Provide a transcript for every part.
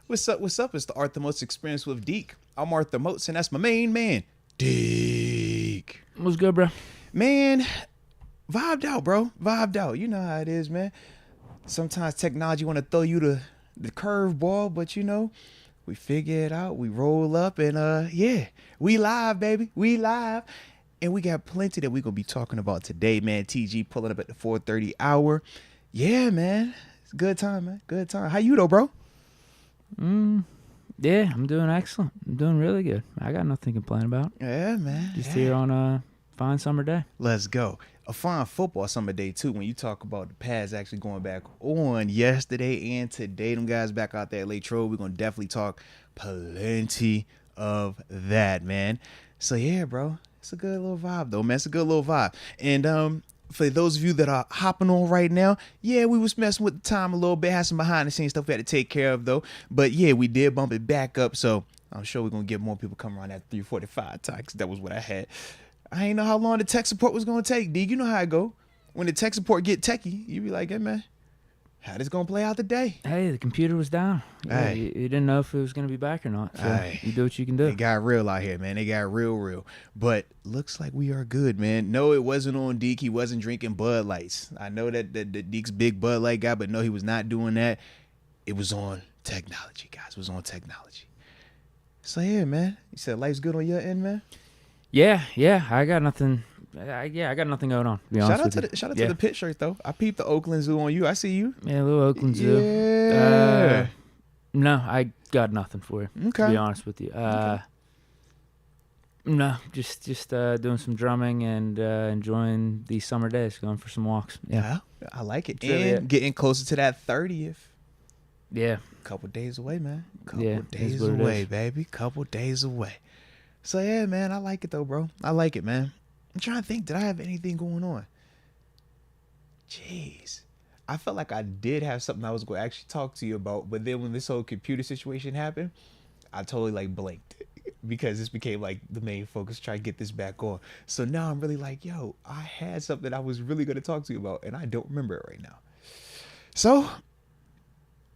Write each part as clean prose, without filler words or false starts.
What's up? What's up? It's the Art the Most Experience with Deke. I'm Arthur Moats, and that's my main man, Deke. What's good, bro? Man, vibed out, bro. Vibed out. You know how it is, man. Sometimes technology want to throw you the curveball, but you know, we figure it out. We roll up, and yeah, we live, baby. We live. And we got plenty that we're going to be talking about today, man. TG pulling up at the 4:30 hour. Yeah, man. It's a good time, man. Good time. How you, though, bro? Yeah, I'm doing excellent. I'm doing really good. I got nothing to complain about. Yeah, man. Just here on a fine summer day. Let's go. A fine football summer day, too, when you talk about the pads actually going back on yesterday and today. Them guys back out there at Latrobe. We're going to definitely talk plenty of that, man. So, yeah, bro. It's a good little vibe, though, man. It's a good little vibe. And for those of you that are hopping on right now, yeah, we was messing with the time a little bit. Had some behind-the-scenes stuff we had to take care of, though. But, yeah, we did bump it back up. So I'm sure we're going to get more people coming around at 3:45 time, because that was what I had. I ain't know how long the tech support was going to take, D. You know how it go. When the tech support get techie, you be like, hey, man, how this going to play out today? Hey, the computer was down. Yeah, you didn't know if it was going to be back or not. So you do what you can do. They got real out here, man. They got real. But looks like we are good, man. No, it wasn't on Deke. He wasn't drinking Bud Lights. I know that Deke's big Bud Light guy, but no, he was not doing that. It was on technology, guys. It was on technology. So, yeah, man. You said life's good on your end, man? Yeah. I got nothing. I got nothing going on. To be honest with you. Shout out to the pit shirt, though. I peeped the Oakland Zoo on you. I see you. Yeah, a little Oakland Zoo. Yeah. No, I got nothing for you. Okay. To be honest with you. No, just doing some drumming and enjoying these summer days, going for some walks. Yeah, I like it. Really and getting closer to that 30th. Yeah. Couple days away, man. Couple it days is what it away, is. baby. Couple days away. So, yeah, man, I like it, though, bro. I like it, man. I'm trying to think, did I have anything going on? Jeez. I felt like I did have something I was going to actually talk to you about, but then when this whole computer situation happened, I totally, like, blanked because this became, like, the main focus, try to get this back on. So now I'm really like, yo, I had something I was really going to talk to you about, and I don't remember it right now. So,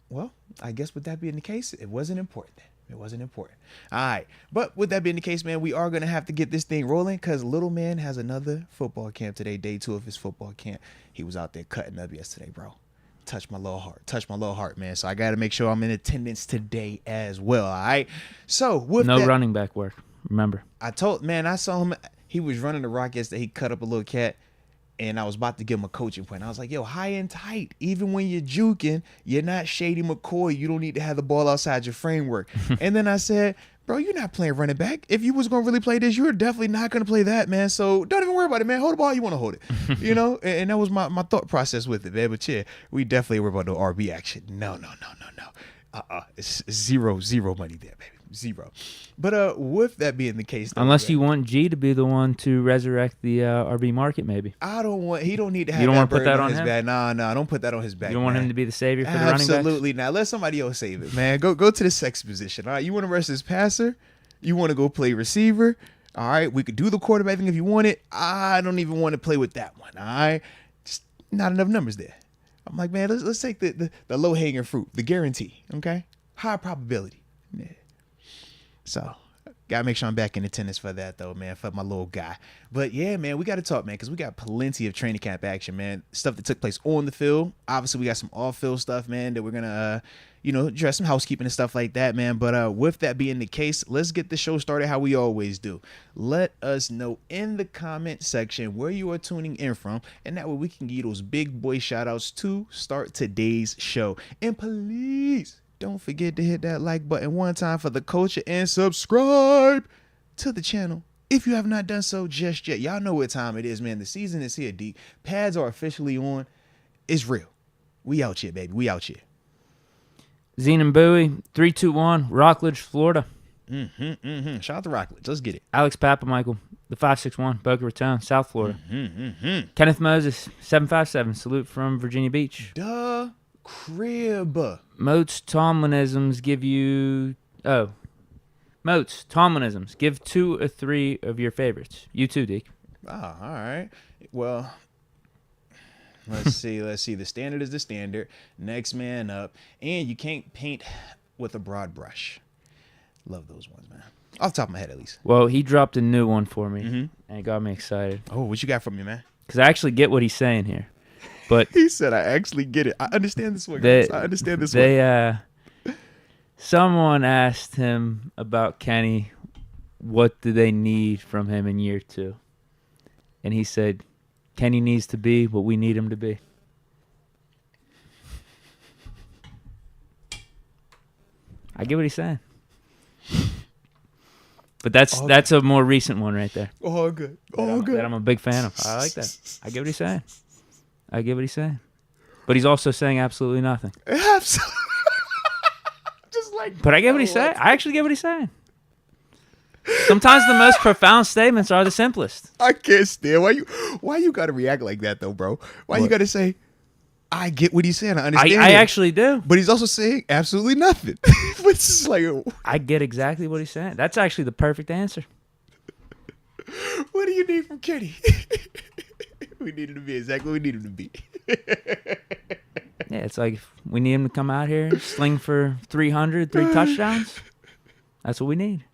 well, I guess with that being the case, it wasn't important then. It wasn't important. All right. But with that being the case, man, we are going to have to get this thing rolling because little man has another football camp today, day 2 of his football camp. He was out there cutting up yesterday, bro. Touch my little heart, man. So I got to make sure I'm in attendance today as well. All right. So with no that, running back work. Remember, I saw him. He was running the rock yesterday. He cut up a little cat. And I was about to give him a coaching point. I was like, yo, high and tight. Even when you're juking, you're not Shady McCoy. You don't need to have the ball outside your framework. And then I said, bro, you're not playing running back. If you was going to really play this, you're definitely not going to play that, man. So don't even worry about it, man. Hold the ball. You want to hold it. You know? And that was my thought process with it, man. But yeah, we definitely worry about no RB action. No. It's zero money there, baby. Zero. But with that being the case, though, unless you want G to be the one to resurrect the RB market, maybe. He don't need to have you don't that want to put that on on his him? back. No, don't put that on his back. You don't want him to be the savior for the running backs? Absolutely not. Let somebody else save it, man. Go to the sex position. All right, you want to rush this passer? You want to go play receiver? All right, we could do the quarterback thing if you want it. I don't even want to play with that one. All right, just not enough numbers there. I'm like, man, let's take the low hanging fruit, the guarantee. Okay, high probability. Yeah. So, gotta make sure I'm back in attendance for that, though, man, for my little guy. But, yeah, man, we got to talk, man, because we got plenty of training camp action, man. Stuff that took place on the field. Obviously, we got some off-field stuff, man, that we're going to, address some housekeeping and stuff like that, man. But with that being the case, let's get the show started how we always do. Let us know in the comment section where you are tuning in from, and that way we can give you those big boy shout-outs to start today's show. And please, don't forget to hit that like button one time for the culture and subscribe to the channel if you have not done so just yet. Y'all know what time it is, man. The season is here, D. Pads are officially on. It's real. We out here, baby. We out here. Zenon Bowie, 321, Rockledge, Florida. Shout out to Rockledge. Let's get it. Alex Papamichael, the 561, Boca Raton, South Florida. Kenneth Moses, 757, salute from Virginia Beach. Duh. Crib. Moats Tomlinisms give 2 or 3 of your favorites. You too, Deke. Oh, all right. Well, let's see. The standard is the standard. Next man up. And you can't paint with a broad brush. Love those ones, man. Off the top of my head, at least. Well, he dropped a new one for me, Mm-hmm. and it got me excited. Oh, what you got from me, man? Because I actually get what he's saying here. But He said, I actually get it. I understand this one, guys. I understand this one. Someone asked him about Kenny, what do they need from him in year 2? And he said, Kenny needs to be what we need him to be. I get what he's saying. But that's a more recent one right there. Oh, good. Oh, good. That I'm a big fan of. I like that. I get what he's saying. But he's also saying absolutely nothing. Absolutely. Just like. But I get what he's saying. I actually get what he's saying. Sometimes the most profound statements are the simplest. I can't stand why you gotta react like that though, bro. Why you gotta say, I get what he's saying. I understand. I actually do. But he's also saying absolutely nothing. Which is like, I get exactly what he's saying. That's actually the perfect answer. What do you need from Kenny? We need him to be exactly what we need him to be. Yeah, it's like if we need him to come out here, sling for 300, 3 touchdowns. That's what we need.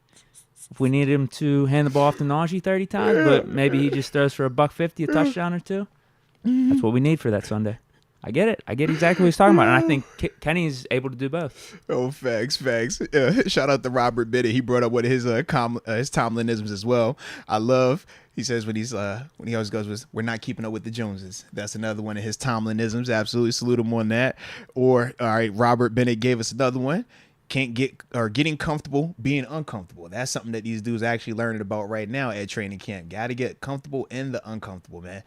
If we need him to hand the ball off to Najee 30 times, but maybe he just throws for $150 a touchdown or 2, that's what we need for that Sunday. I get it. I get exactly what he's talking about, and I think Kenny's able to do both. Oh, facts. Shout out to Robert Bennett. He brought up one of his Tomlinisms as well. He says when he always goes with, we're not keeping up with the Joneses. That's another one of his Tomlinisms. Absolutely salute him on that. Or, all right, Robert Bennett gave us another one. Getting comfortable being uncomfortable. That's something that these dudes are actually learning about right now at training camp. Got to get comfortable in the uncomfortable, man.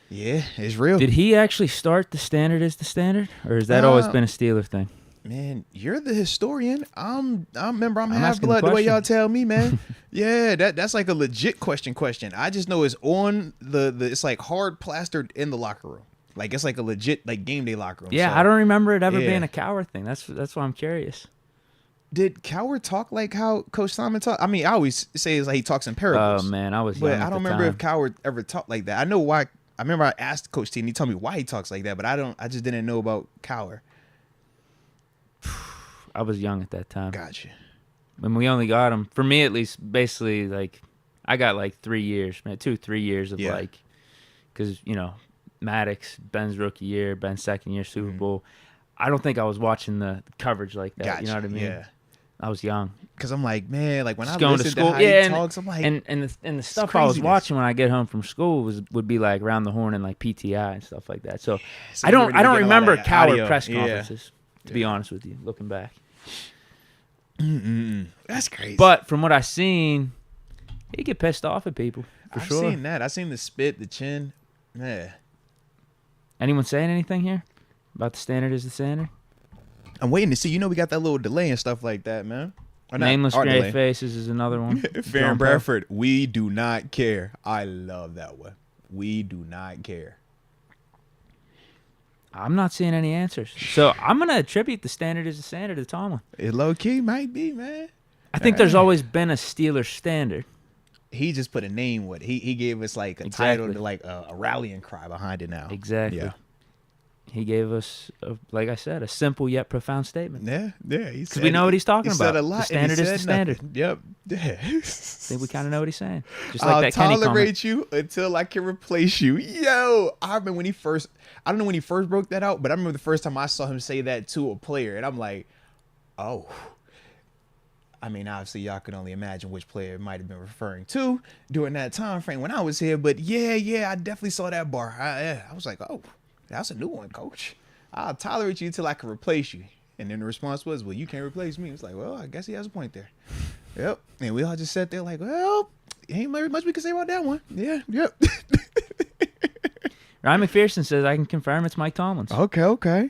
Yeah, it's real. Did he actually start the standard as the standard, or has that always been a Steeler thing? Man, you're the historian. I'm half blood the way y'all tell me, man. Yeah, that's like a legit question. I just know it's on it's like hard plastered in the locker room. Like it's like a legit like game day locker room. Yeah, so, I don't remember it ever being a Cowher thing. That's why I'm curious. Did Cowher talk like how Coach Simon talked? I mean, I always say it's like he talks in parables. Oh man, I was young but I don't remember time. if Cowher ever talked like that. I know why. I remember I asked Coach T and he told me why he talks like that, but I just didn't know about Cowher. I was young at that time. Gotcha. When we only got him, for me at least, basically like I got like 3 years, man, 2-3 years of like, because Maddox, Ben's rookie year, Ben's second year Super Bowl. I don't think I was watching the coverage like that. Gotcha. You know what I mean? Yeah. I was young. Cause I'm like, man, like when Just I going listen to school, to how he talks, I'm like, and the stuff I was watching when I get home from school would be like around the horn and like PTI and stuff like that. So I don't remember Cowher press conferences to be honest with you, looking back. That's crazy. But from what I've seen, he get pissed off at people for I've sure. seen that. I've seen the spit, the chin. Yeah. Anyone saying anything here about the standard is the standard? I'm waiting to see. We got that little delay and stuff like that, man. Nameless Gray Faces is another one. Fair and Bradford, we do not care. I love that one. We do not care. I'm not seeing any answers. So I'm going to attribute the standard as the standard to Tomlin. It low-key might be, man. I think there's always been a Steelers standard. He just put a name with it. He gave us like a title to like a rallying cry behind it now. Exactly. Yeah. He gave us, like I said, a simple yet profound statement. Yeah. Because we know what he's talking about. Said a lot, the standard is the standard. Nothing. Yep. Yeah. I think we kind of know what he's saying. Just like I'll that Kenny tolerate you until I can replace you. Yo, I remember when I don't know when he first broke that out, but I remember the first time I saw him say that to a player, and I'm like, oh. I mean, obviously, y'all can only imagine which player it might have been referring to during that time frame when I was here. But yeah, I definitely saw that bar. I was like, oh, that's a new one, coach. I'll tolerate you until I can replace you. And then the response was, well, you can't replace me. It's like, well, I guess he has a point there. Yep. And we all just sat there like, well, ain't very much we can say about that one. Yeah, yep. Ryan McPherson says, I can confirm it's Mike Tomlin's. Okay.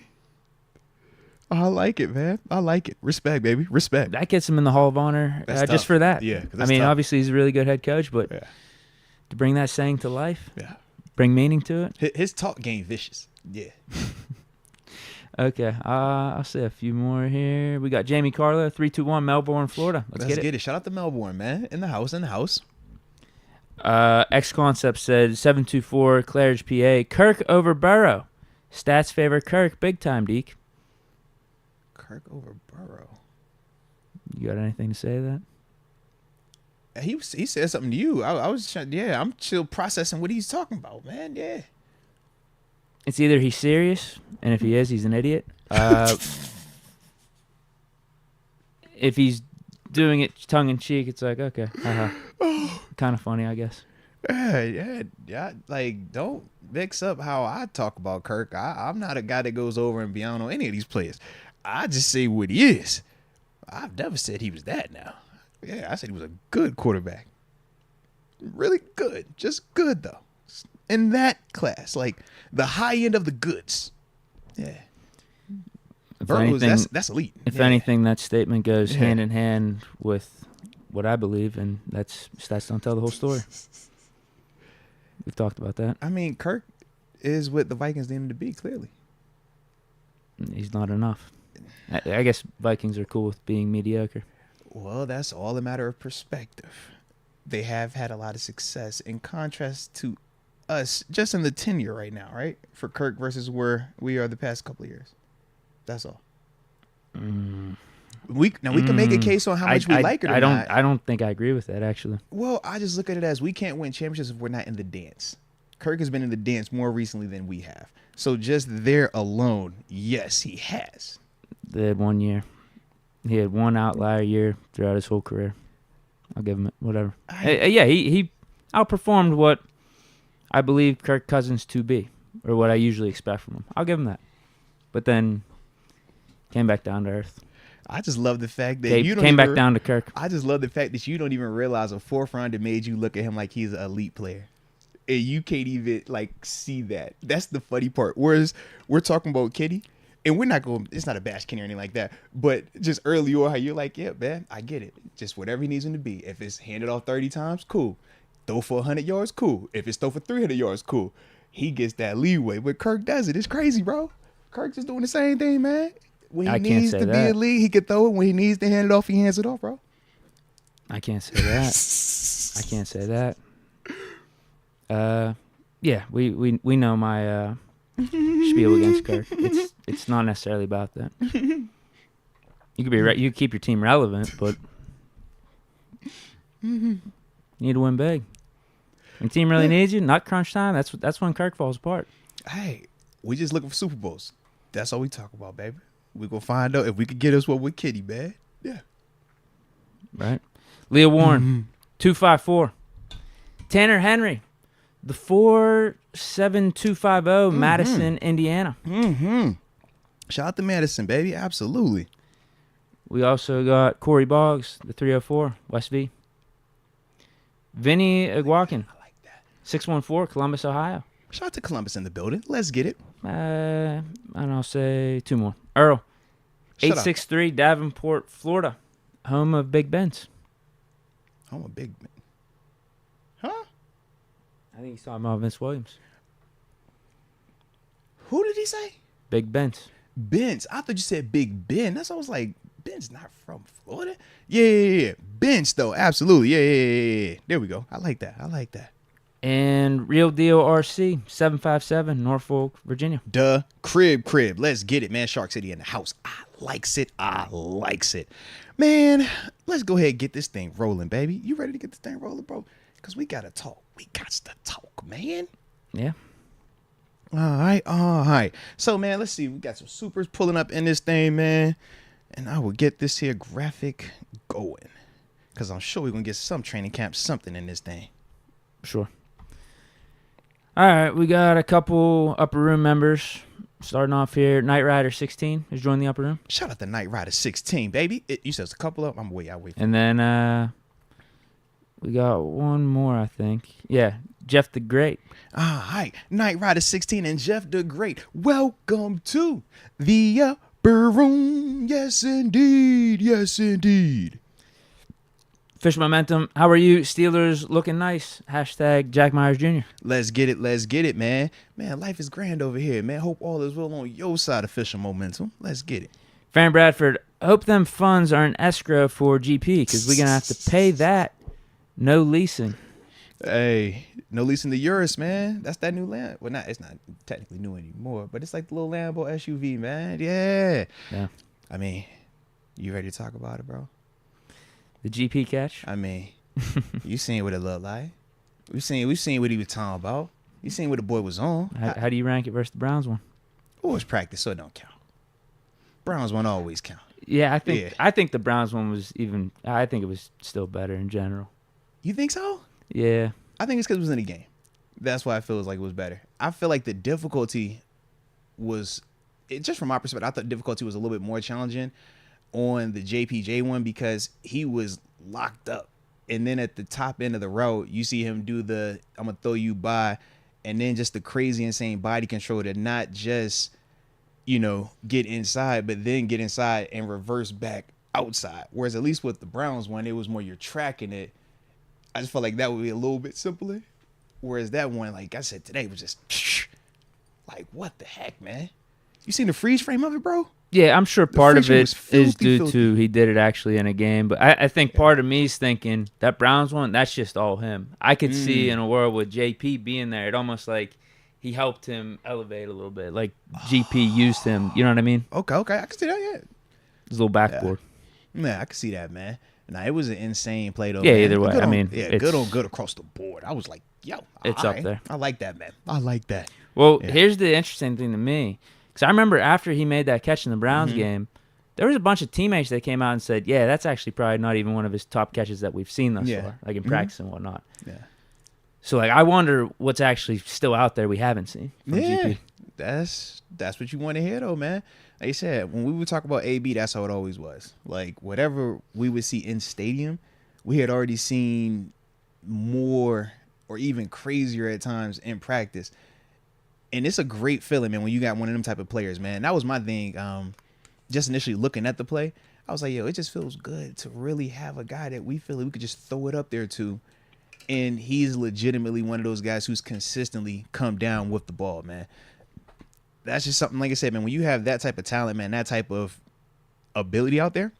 I like it, man. I like it. Respect, baby. Respect. That gets him in the Hall of Honor just for that. Yeah. I mean, obviously, he's a really good head coach, but to bring that saying to life, bring meaning to it. His talk game vicious. Yeah. Okay. I'll say a few more here. We got Jamie Carlo, 321, Melbourne, Florida. Let's get it. Shout out to Melbourne, man. In the house. X Concept said 724, Claridge, PA. Kirk over Burrow. Stats favor Kirk. Big time, Deke. Kirk over Burrow. You got anything to say to that? He said something to you. I was trying, yeah. I'm still processing what he's talking about, man. Yeah. It's either he's serious, and if he is, he's an idiot. If he's doing it tongue in cheek, it's like, okay, kind of funny, I guess. Yeah. Like, don't mix up how I talk about Kirk. I'm not a guy that goes over and beyond on any of these players. I just say what he is. I've never said he was that now. Yeah, I said he was a good quarterback. Really good. Just good, though. In that class. Like, the high end of the goods. Yeah. If Burrows, anything, that's elite. If Yeah. anything, that statement goes Yeah. hand in hand with what I believe, and that's stats don't tell the whole story. We've talked about that. I mean, Kirk is what the Vikings needed to be, clearly. He's not enough. I guess Vikings are cool with being mediocre. Well, that's all a matter of perspective. They have had a lot of success in contrast to us just in the tenure right now, right? For Kirk versus where we are the past couple of years. That's all. We can make a case on how much we like it or not. I don't think I agree with that, actually. Well, I just look at it as we can't win championships if we're not in the dance. Kirk has been in the dance more recently than we have. So just there alone, yes, he has. They had 1 year. He had one outlier year throughout his whole career. I'll give him it. Whatever. He outperformed what I believe Kirk Cousins to be, or what I usually expect from him. I'll give him that. But then came back down to earth. I just love the fact that you don't came even, back down to Kirk. I just love the fact that you don't even realize a fourth rounder made you look at him like he's an elite player. And you can't even see that. That's the funny part. Whereas we're talking about Kenny, and we're not going, it's not a bash Kenny or anything like that. But just early on, how you're like, yeah, man, I get it. Just whatever he needs him to be. If it's handed off 30 times, cool. Throw for 100 yards, cool. If it's throw for 300 yards, cool. He gets that leeway. But Kirk does it. It's crazy, bro. Kirk just doing the same thing, man. When he needs to be elite, he can throw it. When he needs to hand it off, he hands it off, bro. I can't say that. I can't say that. Yeah, we know my spiel against Kirk. It's not necessarily about that. You could be right. You keep your team relevant, but you need to win big. When the team really needs you, not crunch time. That's when Kirk falls apart. Hey, we just looking for Super Bowls. That's all we talk about, baby. We gonna find out if we could get us what with Kitty, man. Yeah. Right. Leah Warren, 254. Tanner Henry, the 47250, Madison, Indiana. Shout out to Madison, baby. Absolutely. We also got Corey Boggs, the 304, West V. Vinny Iguakin, I like that. 614, Columbus, Ohio. Shout out to Columbus in the building. Let's get it. And I'll say two more. Earl, 863, Davenport, Florida, home of Big Ben's. Home of Big Ben. Huh? I think he's talking about Vince Williams. Who did he say? Big Ben's. Ben's. I thought you said Big Ben. That's why I was like, Ben's not from Florida. Yeah. Ben's though. Absolutely. Yeah. There we go. I like that. And Real Deal RC, 757, Norfolk, Virginia. Duh. Crib. Let's get it, man. Shark City in the house. I likes it. Man, let's go ahead and get this thing rolling, baby. You ready to get this thing rolling, bro? Because we got to talk. Man. Yeah. All right. So, man, let's see. We got some supers pulling up in this thing, man. And I will get this here graphic going. Because I'm sure we're going to get some training camp, something in this thing. Sure. All right, we got a couple Upper Room members. Starting off here, Knight Rider 16 has joined the Upper Room. Shout out to Knight Rider 16, baby. You said it's a couple of them? I'll wait. And then we got one more, I think. Yeah, Jeff the Great. All right, Knight Rider 16 and Jeff the Great. Welcome to the Upper Room. Yes, indeed. Fish Momentum, how are you? Steelers looking nice. Hashtag Jack Myers Jr. Let's get it, man. Man, life is grand over here, man. Hope all is well on your side of Fish Momentum. Let's get it. Farron Bradford, hope them funds are in escrow for GP because we're going to have to pay that. No leasing. Hey, no leasing the Urus, man. That's that new land. Well, it's not technically new anymore, but it's like the little Lambo SUV, man. Yeah. Yeah. I mean, you ready to talk about it, bro? The GP catch. I mean, you seen what it looked like. We seen what he was talking about. You seen what the boy was on. How do you rank it versus the Browns one? It was practice, so it don't count. Browns one always count. Yeah, I think the Browns one was even. I think it was still better in general. You think so? Yeah. I think it's because it was in the game. That's why I feel like it was better. I feel like the difficulty was, just from my perspective, I thought difficulty was a little bit more challenging on the JPJ one because he was locked up. And then at the top end of the route, you see him do the I'm going to throw you by, and then just the crazy, insane body control to not just, get inside, but then get inside and reverse back outside. Whereas at least with the Browns one, it was more you're tracking it. I just felt like that would be a little bit simpler. Whereas that one, like I said today, was just like, what the heck, man? You seen the freeze frame of it, bro? Yeah, I'm sure part of it is due filthy. to he did it actually in a game. But I think part of me is thinking that Browns one, that's just all him. I could see in a world with JP being there, it almost like he helped him elevate a little bit. Like GP used him. You know what I mean? Okay. I can see that, yeah. His little backboard. Yeah, I can see that, man. Nah, it was an insane play, though. Yeah, man. either way. Good I on, mean, good across the board. I was like, yo, it's all up right. there. I like that, man. I like that. Well, here's the interesting thing to me. Because I remember after he made that catch in the Browns game, there was a bunch of teammates that came out and said, yeah, that's actually probably not even one of his top catches that we've seen thus far, like in practice and whatnot. Yeah. So, like, I wonder what's actually still out there we haven't seen from GP. That's what you want to hear, though, man. Like you said, when we would talk about AB, that's how it always was. Like, whatever we would see in stadium, we had already seen more or even crazier at times in practice. And it's a great feeling, man, when you got one of them type of players, man. That was my thing. Just initially looking at the play, I was like, yo, it just feels good to really have a guy that we feel like we could just throw it up there to. And he's legitimately one of those guys who's consistently come down with the ball, man. That's just something, like I said, man, when you have that type of talent, man, that type of ability out there,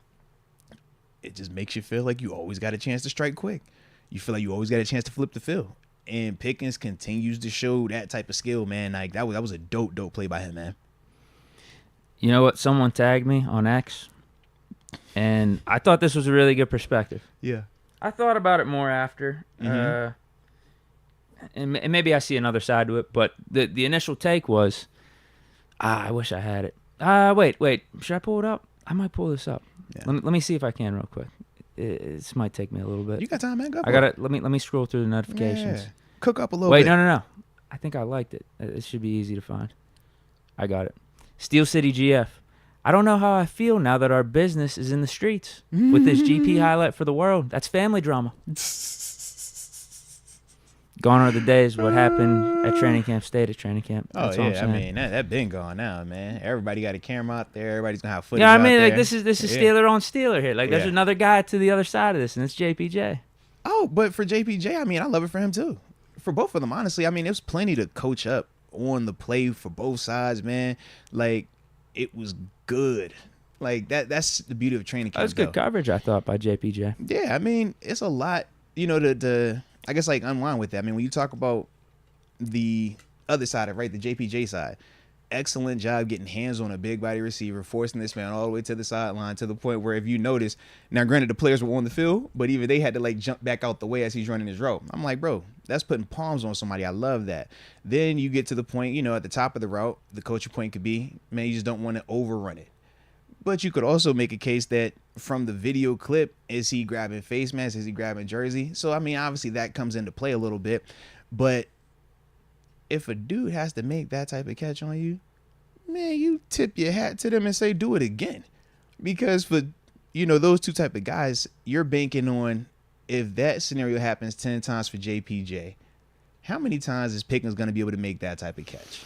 it just makes you feel like you always got a chance to strike quick. You feel like you always got a chance to flip the field. And Pickens continues to show that type of skill, man. Like, that was a dope play by him, man. You know what? Someone tagged me on X, and I thought this was a really good perspective. Yeah. I thought about it more after, and maybe I see another side to it, but the initial take was, I wish I had it. Wait. Should I pull it up? I might pull this up. Yeah. Let me see if I can real quick. This might take me a little bit. You got time, man? Go I got it. Let me scroll through the notifications. Yeah. Cook up a little Wait, bit. no. I think I liked it. It should be easy to find. I got it. Steel City GF. I don't know how I feel now that our business is in the streets with this GP highlight for the world. That's family drama. Gone are the days what happened at training camp stayed at training camp. That's all I'm saying. I mean, that been gone now, man. Everybody got a camera out there. Everybody's gonna have footage. Yeah, I out mean, like there. this is Steeler on Steeler here. Like, there's Yeah. another guy to the other side of this, and it's JPJ. Oh, but for JPJ, I mean, I love it for him too. For both of them, honestly. I mean, there's plenty to coach up on the play for both sides, man. Like, it was good. Like, that's the beauty of training camp. That was good coverage, I thought, by JPJ. Yeah, I mean, it's a lot, to I guess, like, unwind with that. I mean, when you talk about the other side of, right, the JPJ side, excellent job getting hands on a big body receiver, forcing this man all the way to the sideline to the point where, if you notice, now granted the players were on the field, but even they had to like jump back out the way as he's running his route. I'm like, bro, that's putting palms on somebody. I love that. Then you get to the point, at the top of the route, the coaching point could be, man, you just don't want to overrun it. But you could also make a case that from the video clip, is he grabbing face mask? Is he grabbing jersey? So, I mean, obviously that comes into play a little bit, but if a dude has to make that type of catch on you, man, you tip your hat to them and say, do it again. Because for, those two type of guys, you're banking on, if that scenario happens 10 times for JPJ, how many times is Pickens going to be able to make that type of catch?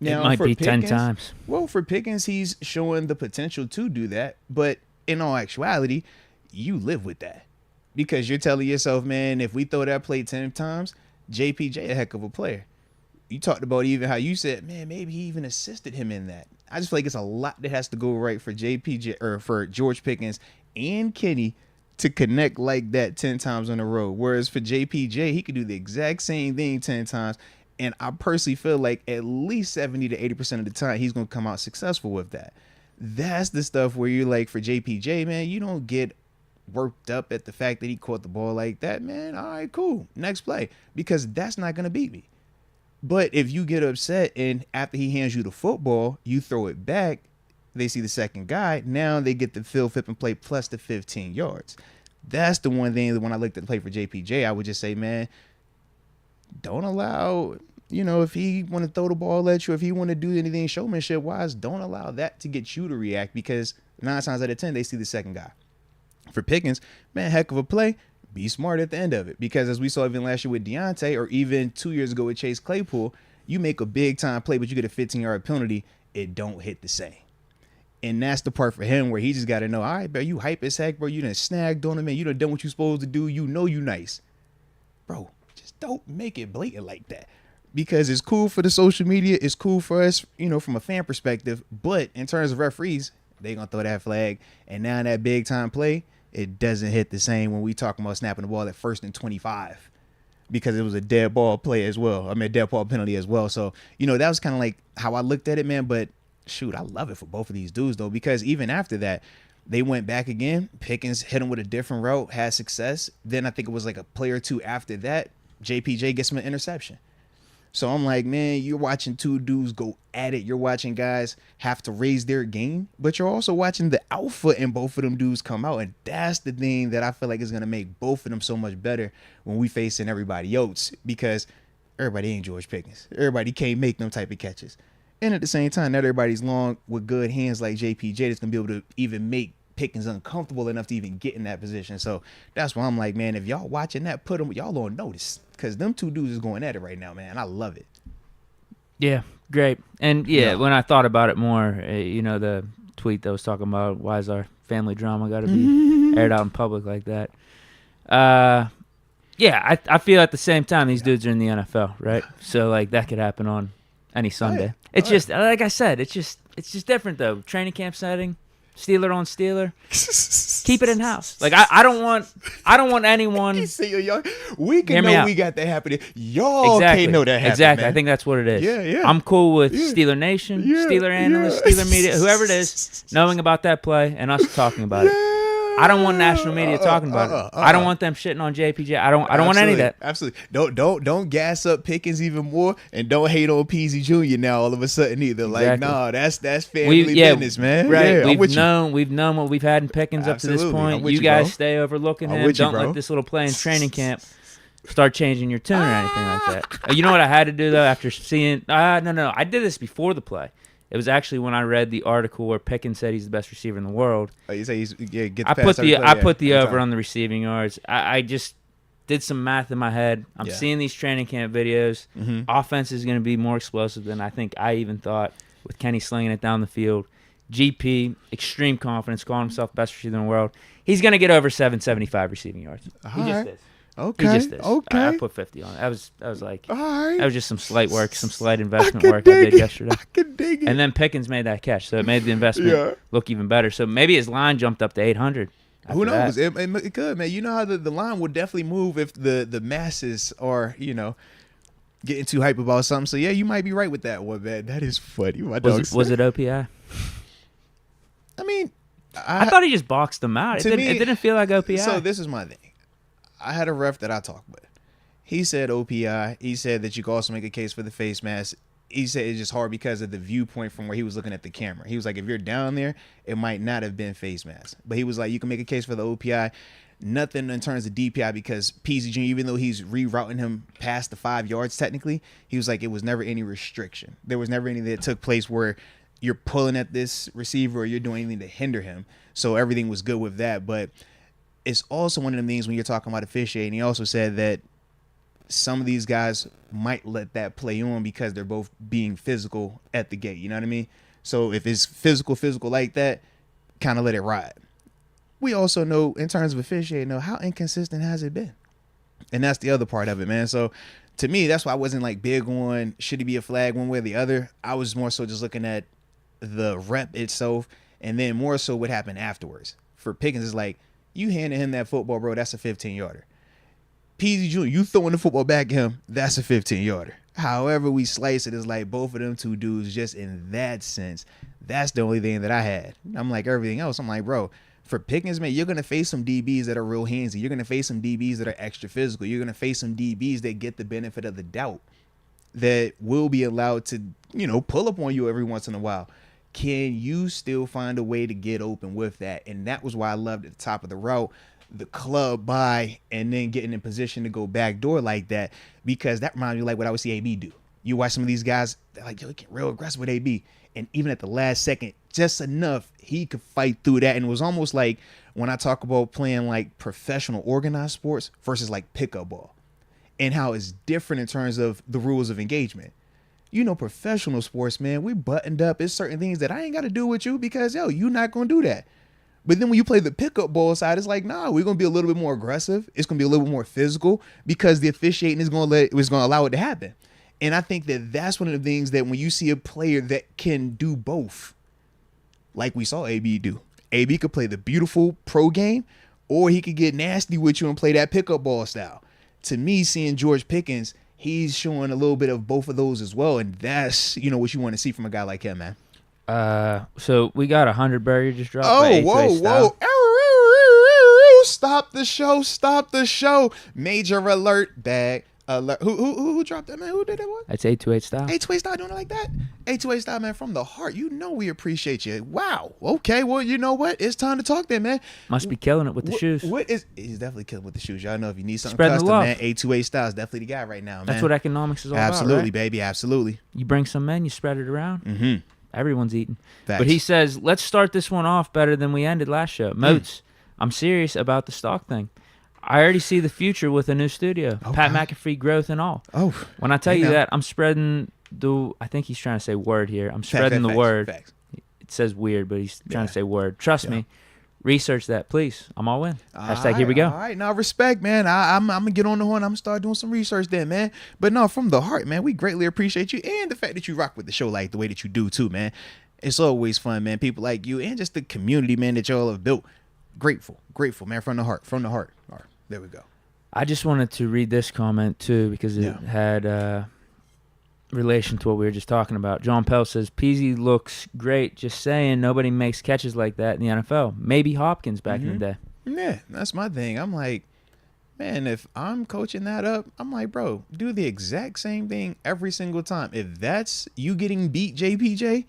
Now, it might be Pickens, 10 times. Well, for Pickens, he's showing the potential to do that. But in all actuality, you live with that. Because you're telling yourself, man, if we throw that play 10 times, JPJ a heck of a player. You talked about even how you said, man, maybe he even assisted him in that. I just feel like it's a lot that has to go right for JPJ or for George Pickens and Kenny to connect like that 10 times on the road. Whereas for JPJ, he could do the exact same thing 10 times. And I personally feel like at least 70 to 80% of the time, he's going to come out successful with that. That's the stuff where you're like, for JPJ, man, you don't get worked up at the fact that he caught the ball like that, man, all right, cool. Next play. Because that's not going to beat me. But if you get upset and after he hands you the football, you throw it back, they see the second guy, now they get the field flip and play plus the 15 yards. That's the one thing that when I looked at the play for JPJ, I would just say, man, don't allow, if he want to throw the ball at you, if he want to do anything showmanship wise, don't allow that to get you to react, because 9 times out of 10, they see the second guy. For Pickens, man, heck of a play. Be smart at the end of it, because as we saw even last year with Deontay, or even 2 years ago with Chase Claypool, you make a big time play, but you get a 15-yard penalty, it don't hit the same. And that's the part for him where he just got to know, all right, bro, you hype as heck, bro. You done snagged on him, man. You done what you supposed to do. You know you nice. Bro, just don't make it blatant like that. Because it's cool for the social media. It's cool for us, from a fan perspective. But in terms of referees, they going to throw that flag. And now in that big time play, it doesn't hit the same when we talking about snapping the ball at 1st and 25. Because it was a dead ball play as well. I mean, a dead ball penalty as well. So, that was kind of like how I looked at it, man. But shoot, I love it for both of these dudes, though, because even after that, they went back again. Pickens hit him with a different route, had success. Then I think it was like a play or two after that, JPJ gets him an interception. So I'm like, man, you're watching two dudes go at it. You're watching guys have to raise their game, but you're also watching the alpha in both of them dudes come out. And that's the thing that I feel like is going to make both of them so much better when we facing everybody else, because everybody ain't George Pickens. Everybody can't make them type of catches. And at the same time, not everybody's long with good hands like JPJ that's going to be able to even make Pickens uncomfortable enough to even get in that position. So that's why I'm like, man, if y'all watching that, put them, y'all on notice, because them two dudes is going at it right now, man. I love it. Yeah, great. And when I thought about it more, the tweet that was talking about why is our family drama got to be aired out in public like that. I feel at the same time these dudes are in the NFL, right? So like that could happen on any Sunday. It's just like I said, it's just different though. Training camp setting, Steeler on Steeler. Keep it in house. Like I don't want anyone. We can know we got that happening. Y'all can't know that happening. Exactly. Man. I think that's what it is. Yeah. I'm cool with Steeler Nation, Steeler analysts, Steeler media, whoever it is, knowing about that play and us talking about it. I don't want national media talking about it. I don't want them shitting on JPJ. I don't want any of that. Absolutely. Don't gas up Pickens even more, and don't hate on Peasy Jr. now all of a sudden either. Exactly. Like, nah, that's family business, man. Right. Yeah, we've known what we've had in Pickens up to this point. You guys stay overlooking him. Don't let this little play in training camp start changing your tune or anything like that. You know what I had to do though after seeing? No. I did this before the play. It was actually when I read the article where Pickens said he's the best receiver in the world. Oh, you say I put the over on the receiving yards. I just did some math in my head. I'm seeing these training camp videos. Mm-hmm. Offense is going to be more explosive than I think I even thought, with Kenny slinging it down the field. GP, extreme confidence, calling himself the best receiver in the world. He's going to get over 775 receiving yards. He just is. Okay. He just is. Okay. I put 50 on it. I was like, all right. That was just some slight work, some slight investment work I did yesterday. I can dig it. And then Pickens made that catch, so it made the investment look even better. So maybe his line jumped up to 800. Who knows? It could, man. You know how the line would definitely move if the masses are, getting too hype about something. So, yeah, you might be right with that one, man. That is funny. Was it OPI? I mean, I thought he just boxed them out. It didn't feel like OPI. So this is my thing. I had a ref that I talked with. He said OPI. He said that you could also make a case for the face mask. He said it's just hard because of the viewpoint from where he was looking at the camera. He was like, if you're down there, it might not have been face mask. But he was like, you can make a case for the OPI. Nothing in terms of DPI, because PZ Jr., even though he's rerouting him past the 5 yards technically, he was like, it was never any restriction. There was never anything that took place where you're pulling at this receiver or you're doing anything to hinder him. So everything was good with that. But it's also one of the things when you're talking about officiating. He also said that some of these guys might let that play on because they're both being physical at the gate. You know what I mean? So if it's physical like that, kind of let it ride. We also know in terms of officiating, how inconsistent has it been? And that's the other part of it, man. So to me, that's why I wasn't like big on should he be a flag one way or the other. I was more so just looking at the rep itself and then more so what happened afterwards. For Pickens, it's like, you handed him that football, bro, that's a 15-yarder. PZ Jr., you throwing the football back at him, that's a 15-yarder. However we slice it, is like both of them two dudes, just in that sense, that's the only thing that I had. I'm like, everything else, I'm like, bro, For Pickens, man, you're going to face some DBs that are real handsy. You're going to face some DBs that are extra physical. You're going to face some DBs that get the benefit of the doubt, that will be allowed to, pull up on you every once in a while. Can you still find a way to get open with that? And that was why I loved at the top of the route, the club by, and then getting in position to go backdoor like that, because that reminds me like what I would see AB do. You watch some of these guys, they're like, yo, get real aggressive with AB. And even at the last second, just enough, he could fight through that. And it was almost like when I talk about playing like professional organized sports versus like pickup ball, and how it's different in terms of the rules of engagement. Professional sports, man, we buttoned up. It's certain things that I ain't got to do with you because, you're not going to do that. But then when you play the pickup ball side, it's like, nah, we're going to be a little bit more aggressive. It's going to be a little bit more physical because the officiating is going to allow it to happen. And I think that that's one of the things that when you see a player that can do both, like we saw AB do. AB could play the beautiful pro game, or he could get nasty with you and play that pickup ball style. To me, seeing George Pickens, he's showing a little bit of both of those as well. And that's, what you want to see from a guy like him, man. So we got 100 burger just dropped. Oh, whoa. Stop the show. Major alert, bag. Who dropped that, man? Who did that one? That's 828 style. 828 style doing it like that? 828 style, man, from the heart. We appreciate you. Wow. Okay, well, you know what? It's time to talk then, man. Must be killing it with the shoes. He's definitely killing with the shoes. Y'all know if you need something Spreading custom, the love. man, 828 style is definitely the guy right now, man. That's what economics is all Absolutely, about, right? baby. Absolutely. You bring some in, you spread it around. Mm-hmm. Everyone's eating. Facts. But he says, let's start this one off better than we ended last show. Moats, I'm serious about the stock thing. I already see the future with a new studio. Okay. Pat McAfee growth and all. Oh. When I tell you that, I'm spreading I think he's trying to say word here. I'm spreading the word. Facts. It says weird, but he's trying to say word. Trust me. Research that, please. I'm all in. Hashtag here we go. All right, now respect, man. I'm going to get on the horn. I'm going to start doing some research then, man. But no, from the heart, man, we greatly appreciate you and the fact that you rock with the show like the way that you do too, man. It's always fun, man. People like you and just the community, man, that y'all have built. Grateful, man, from the heart. All right, there we go. I just wanted to read this comment, too, because it had relation to what we were just talking about. John Pell says, Peasy looks great. Just saying, nobody makes catches like that in the NFL. Maybe Hopkins back in the day. Yeah, that's my thing. I'm like, man, if I'm coaching that up, I'm like, bro, do the exact same thing every single time. If that's you getting beat, JPJ,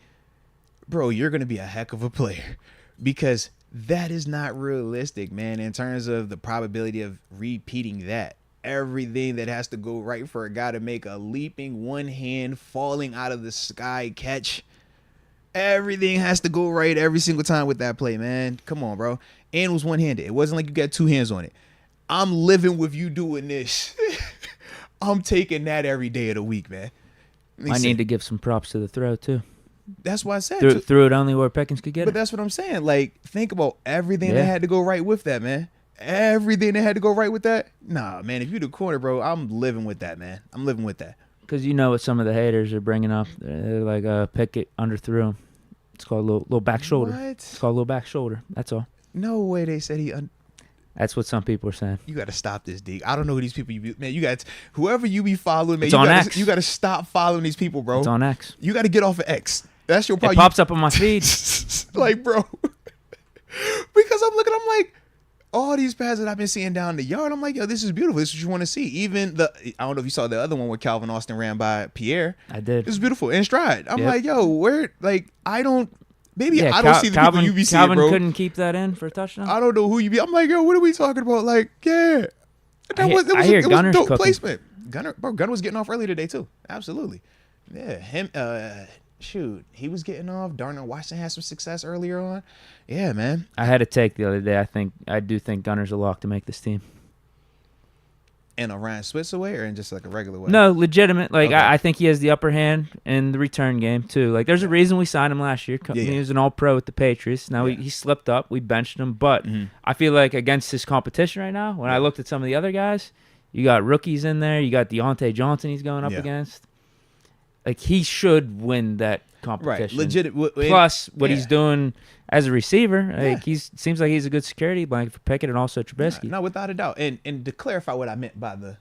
bro, you're going to be a heck of a player, because that is not realistic, man, in terms of the probability of repeating that. Everything that has to go right for a guy to make a leaping one hand falling out of the sky catch. Everything has to go right every single time with that play, man. Come on, bro. And it was one-handed. It wasn't like you got two hands on it. I'm living with you doing this. I'm taking that every day of the week, man. I need to give some props to the throw, too. That's why I said threw it only where Pickens could get it. But that's what I'm saying. Like, think about everything that had to go right with that, man. Everything that had to go right with that. Nah, man, if you the corner, bro, I'm living with that, man. I'm living with that. Because you know what some of the haters are bringing up. They're like, Pickett underthrew him. It's called a little back shoulder. What? It's called a little back shoulder. That's all. No way they said he... That's what some people are saying. You got to stop this, Deke. I don't know who these people you be... Man, you got... Whoever you be following, man, it's on X. You got to stop following these people, bro. It's on X. You got to get off of X. That's your problem. It pops up on my feed. Like, bro. Because I'm like, all these passes that I've been seeing down the yard, I'm like, yo, this is beautiful. This is what you want to see. Even I don't know if you saw the other one where Calvin Austin ran by Pierre. I did. It was beautiful. In stride. I'm like, yo, where... Like, I don't... Maybe I don't see the Calvin, people you be seeing, bro. Calvin couldn't keep that in for a touchdown? I don't know who you be. I'm like, yo, what are we talking about? Like, yeah. I hear Gunner's dope cooking. placement. Gunner was getting off early today, too. Absolutely. Yeah, him... Shoot, he was getting off. Darnell Washington had some success earlier on. Yeah, man. I had a take the other day. I do think Gunner's a lock to make this team. In a Ryan Switzer way or in just like a regular way? No, legitimate. Like, Okay. I think he has the upper hand in the return game, too. Like, there's a reason we signed him last year. He was an all-pro with the Patriots. Now he slipped up. We benched him. But I feel like against his competition right now, when I looked at some of the other guys, you got rookies in there. You got Deontay Johnson he's going up against. Like, he should win that competition. Right, legit. Plus, what he's doing as a receiver, like seems like he's a good security blanket for Pickett and also Trubisky. No, without a doubt. And to clarify what I meant by the,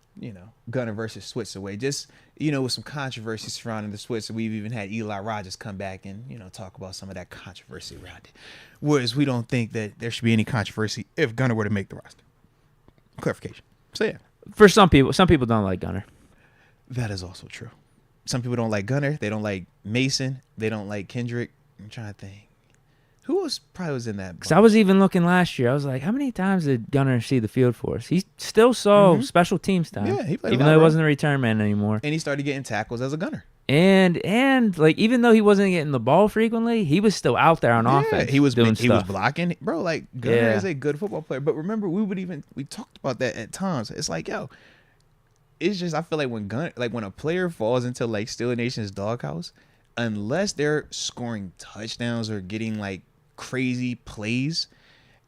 Gunner versus Switzer way, just with some controversy surrounding the switch. So we've even had Eli Rogers come back and, talk about some of that controversy around it. Whereas we don't think that there should be any controversy if Gunner were to make the roster. Clarification. So, yeah. For some people don't like Gunner. That is also true. Some people don't like Gunner. They don't like Mason. They don't like Kendrick. I'm trying to think. Who else probably was in that? Because I was even looking last year. I was like, how many times did Gunner see the field for us? He still saw special teams time. Yeah, he played even though he wasn't a return man anymore. And he started getting tackles as a gunner. And like even though he wasn't getting the ball frequently, he was still out there on offense. He was doing he was stuff. blocking. Bro, like Gunner is a good football player. But remember, we talked about that at times. It's like, it's just I feel like when a player falls into like Steeler Nation's doghouse, unless they're scoring touchdowns or getting like crazy plays,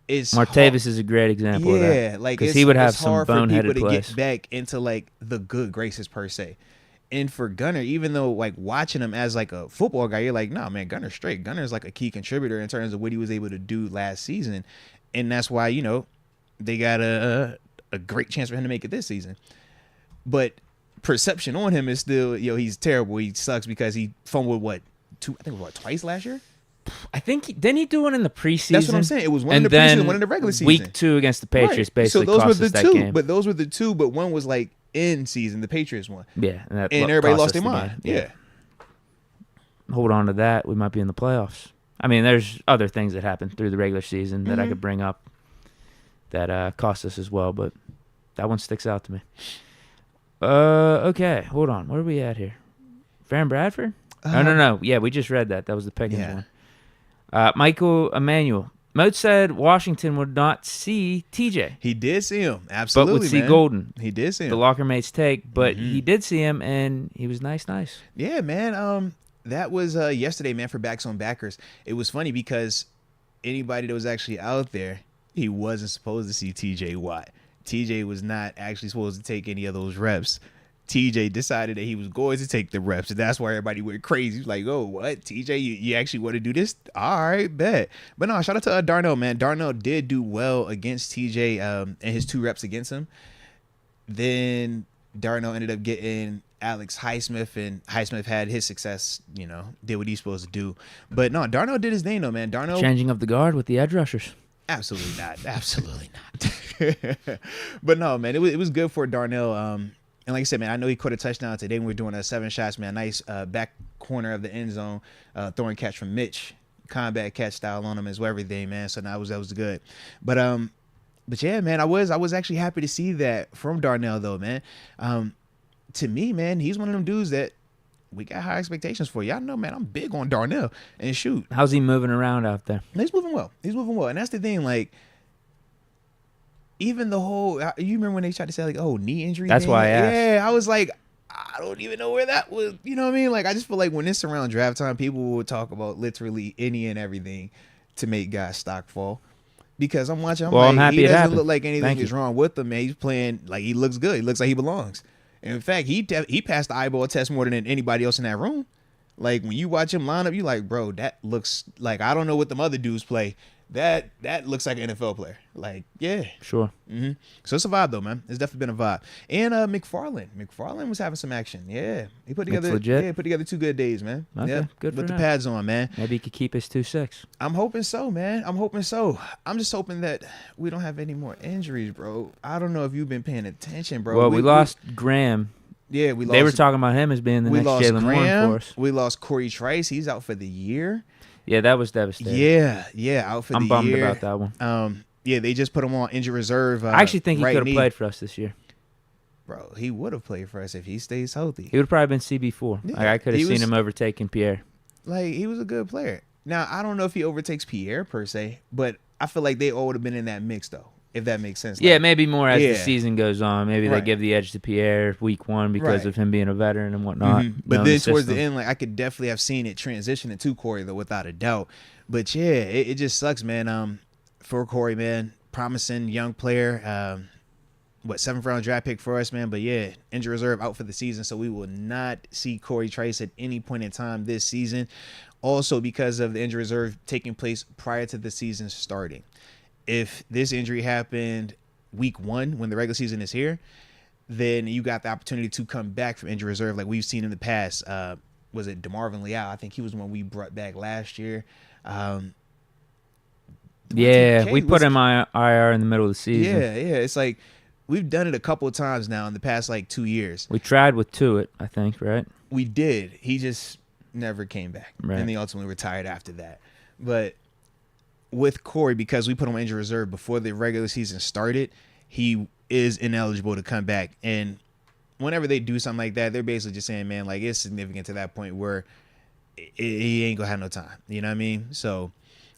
Martavis is a great example of that. Yeah, like because he would have some hard boneheaded for people plays. to get back into like the good graces per se. And for Gunner, even though like watching him as like a football guy, you're like, nah, man, Gunner's straight. Gunner's like a key contributor in terms of what he was able to do last season, and that's why they got a great chance for him to make it this season. But perception on him is still, he's terrible. He sucks because he fumbled twice last year. I think didn't he do one in the preseason? That's what I'm saying. It was one in the preseason, one in the regular season. Week 2 against the Patriots, basically. So those cost were us the that two, game. but those were the two. But one was like in season, the Patriots one. Yeah, and everybody lost their mind. Yeah. Hold on to that. We might be in the playoffs. I mean, there's other things that happened through the regular season that I could bring up that cost us as well, but that one sticks out to me. Okay, hold on. Where are we at here? Farron Bradford? No. Yeah, we just read that. That was the Pickens one. Michael Emmanuel. Moats said Washington would not see TJ. He did see him, absolutely, but would see man. Golden. He did see him. The locker mates take, but he did see him, and he was nice. Yeah, man. That was yesterday, man, for Backs on Backers. It was funny because anybody that was actually out there, he wasn't supposed to see TJ Watt. TJ was not actually supposed to take any of those reps. TJ decided that he was going to take the reps, and that's why everybody went crazy. He was like, oh, what? TJ, you actually want to do this? All right, bet. But no, shout out to Darnell, man. Darnell did do well against TJ and his 2 reps against him. Then Darnell ended up getting Alex Highsmith, and Highsmith had his success, did what he's supposed to do. But no, Darnell did his thing, though, man. Darnell Changing of the guard with the edge rushers. Absolutely not. Absolutely not. But no, man, it was good for Darnell. And like I said, man, I know he caught a touchdown today when we were doing 7 shots, man. Nice back corner of the end zone, throwing catch from Mitch, combat catch style on him as well, everything, man. So that was good. But yeah, man, I was actually happy to see that from Darnell, though, man. To me, man, he's one of them dudes that we got high expectations for. Y'all know, man, I'm big on Darnell. And shoot, how's he moving around out there? He's moving well. And that's the thing, like. Even the whole, you remember when they tried to say like, oh, knee injury? That's why I asked. Yeah, I was like, I don't even know where that was. You know what I mean? Like, I just feel like when it's around draft time, people will talk about literally any and everything to make guys' stock fall. Because I'm watching, I'm happy he it doesn't happened. look like anything is wrong with him, man. He's playing like he looks good. He looks like he belongs. And in fact, he passed the eyeball test more than anybody else in that room. Like when you watch him line up, you like, bro, that looks like I don't know what them other dudes play. That looks like an NFL player. Like, yeah. Sure. So it's a vibe, though, man. It's definitely been a vibe. And McFarland was having some action. Yeah. He put together 2 good days, man. Okay, yeah. good for With him. the pads on, man. Maybe he could keep his 2.6. I'm hoping so, man. I'm just hoping that we don't have any more injuries, bro. I don't know if you've been paying attention, bro. Well, we lost Graham. Yeah, we lost. They were talking about him as being the next Jalen Warren for us. We lost Corey Trice. He's out for the year. Yeah, that was devastating. Yeah, out for the year. I'm bummed about that one. Yeah, they just put him on injured reserve. I actually think he could have played for us this year. Bro, he would have played for us if he stays healthy. He would have probably been CB4. Yeah, I could have seen him overtaking Pierre. Like, he was a good player. Now, I don't know if he overtakes Pierre per se, but I feel like they all would have been in that mix, though, if that makes sense. Yeah, maybe more as the season goes on. Maybe Right. they give the edge to Pierre week 1 because Right. of him being a veteran and whatnot. But then towards the end, like I could definitely have seen it transition into Corey, though, without a doubt. But yeah, it just sucks, man. For Corey, man, promising young player. 7th round draft pick for us, man. But yeah, injury reserve out for the season, so we will not see Corey Trice at any point in time this season. Also, because of the injury reserve taking place prior to the season starting. If this injury happened week 1 when the regular season is here, then you got the opportunity to come back from injury reserve like we've seen in the past. Was it DeMarvin Leal? I think he was one we brought back last year. Yeah, we put him on IR in the middle of the season. Yeah. It's like we've done it a couple of times now in the past like 2 years. We tried with Tuitt, I think, right? We did. He just never came back. Right. And he ultimately retired after that. But with Corey, because we put him on injury reserve before the regular season started, he is ineligible to come back. And whenever they do something like that, they're basically just saying, man, like it's significant to that point where he ain't gonna have no time. You know what I mean? So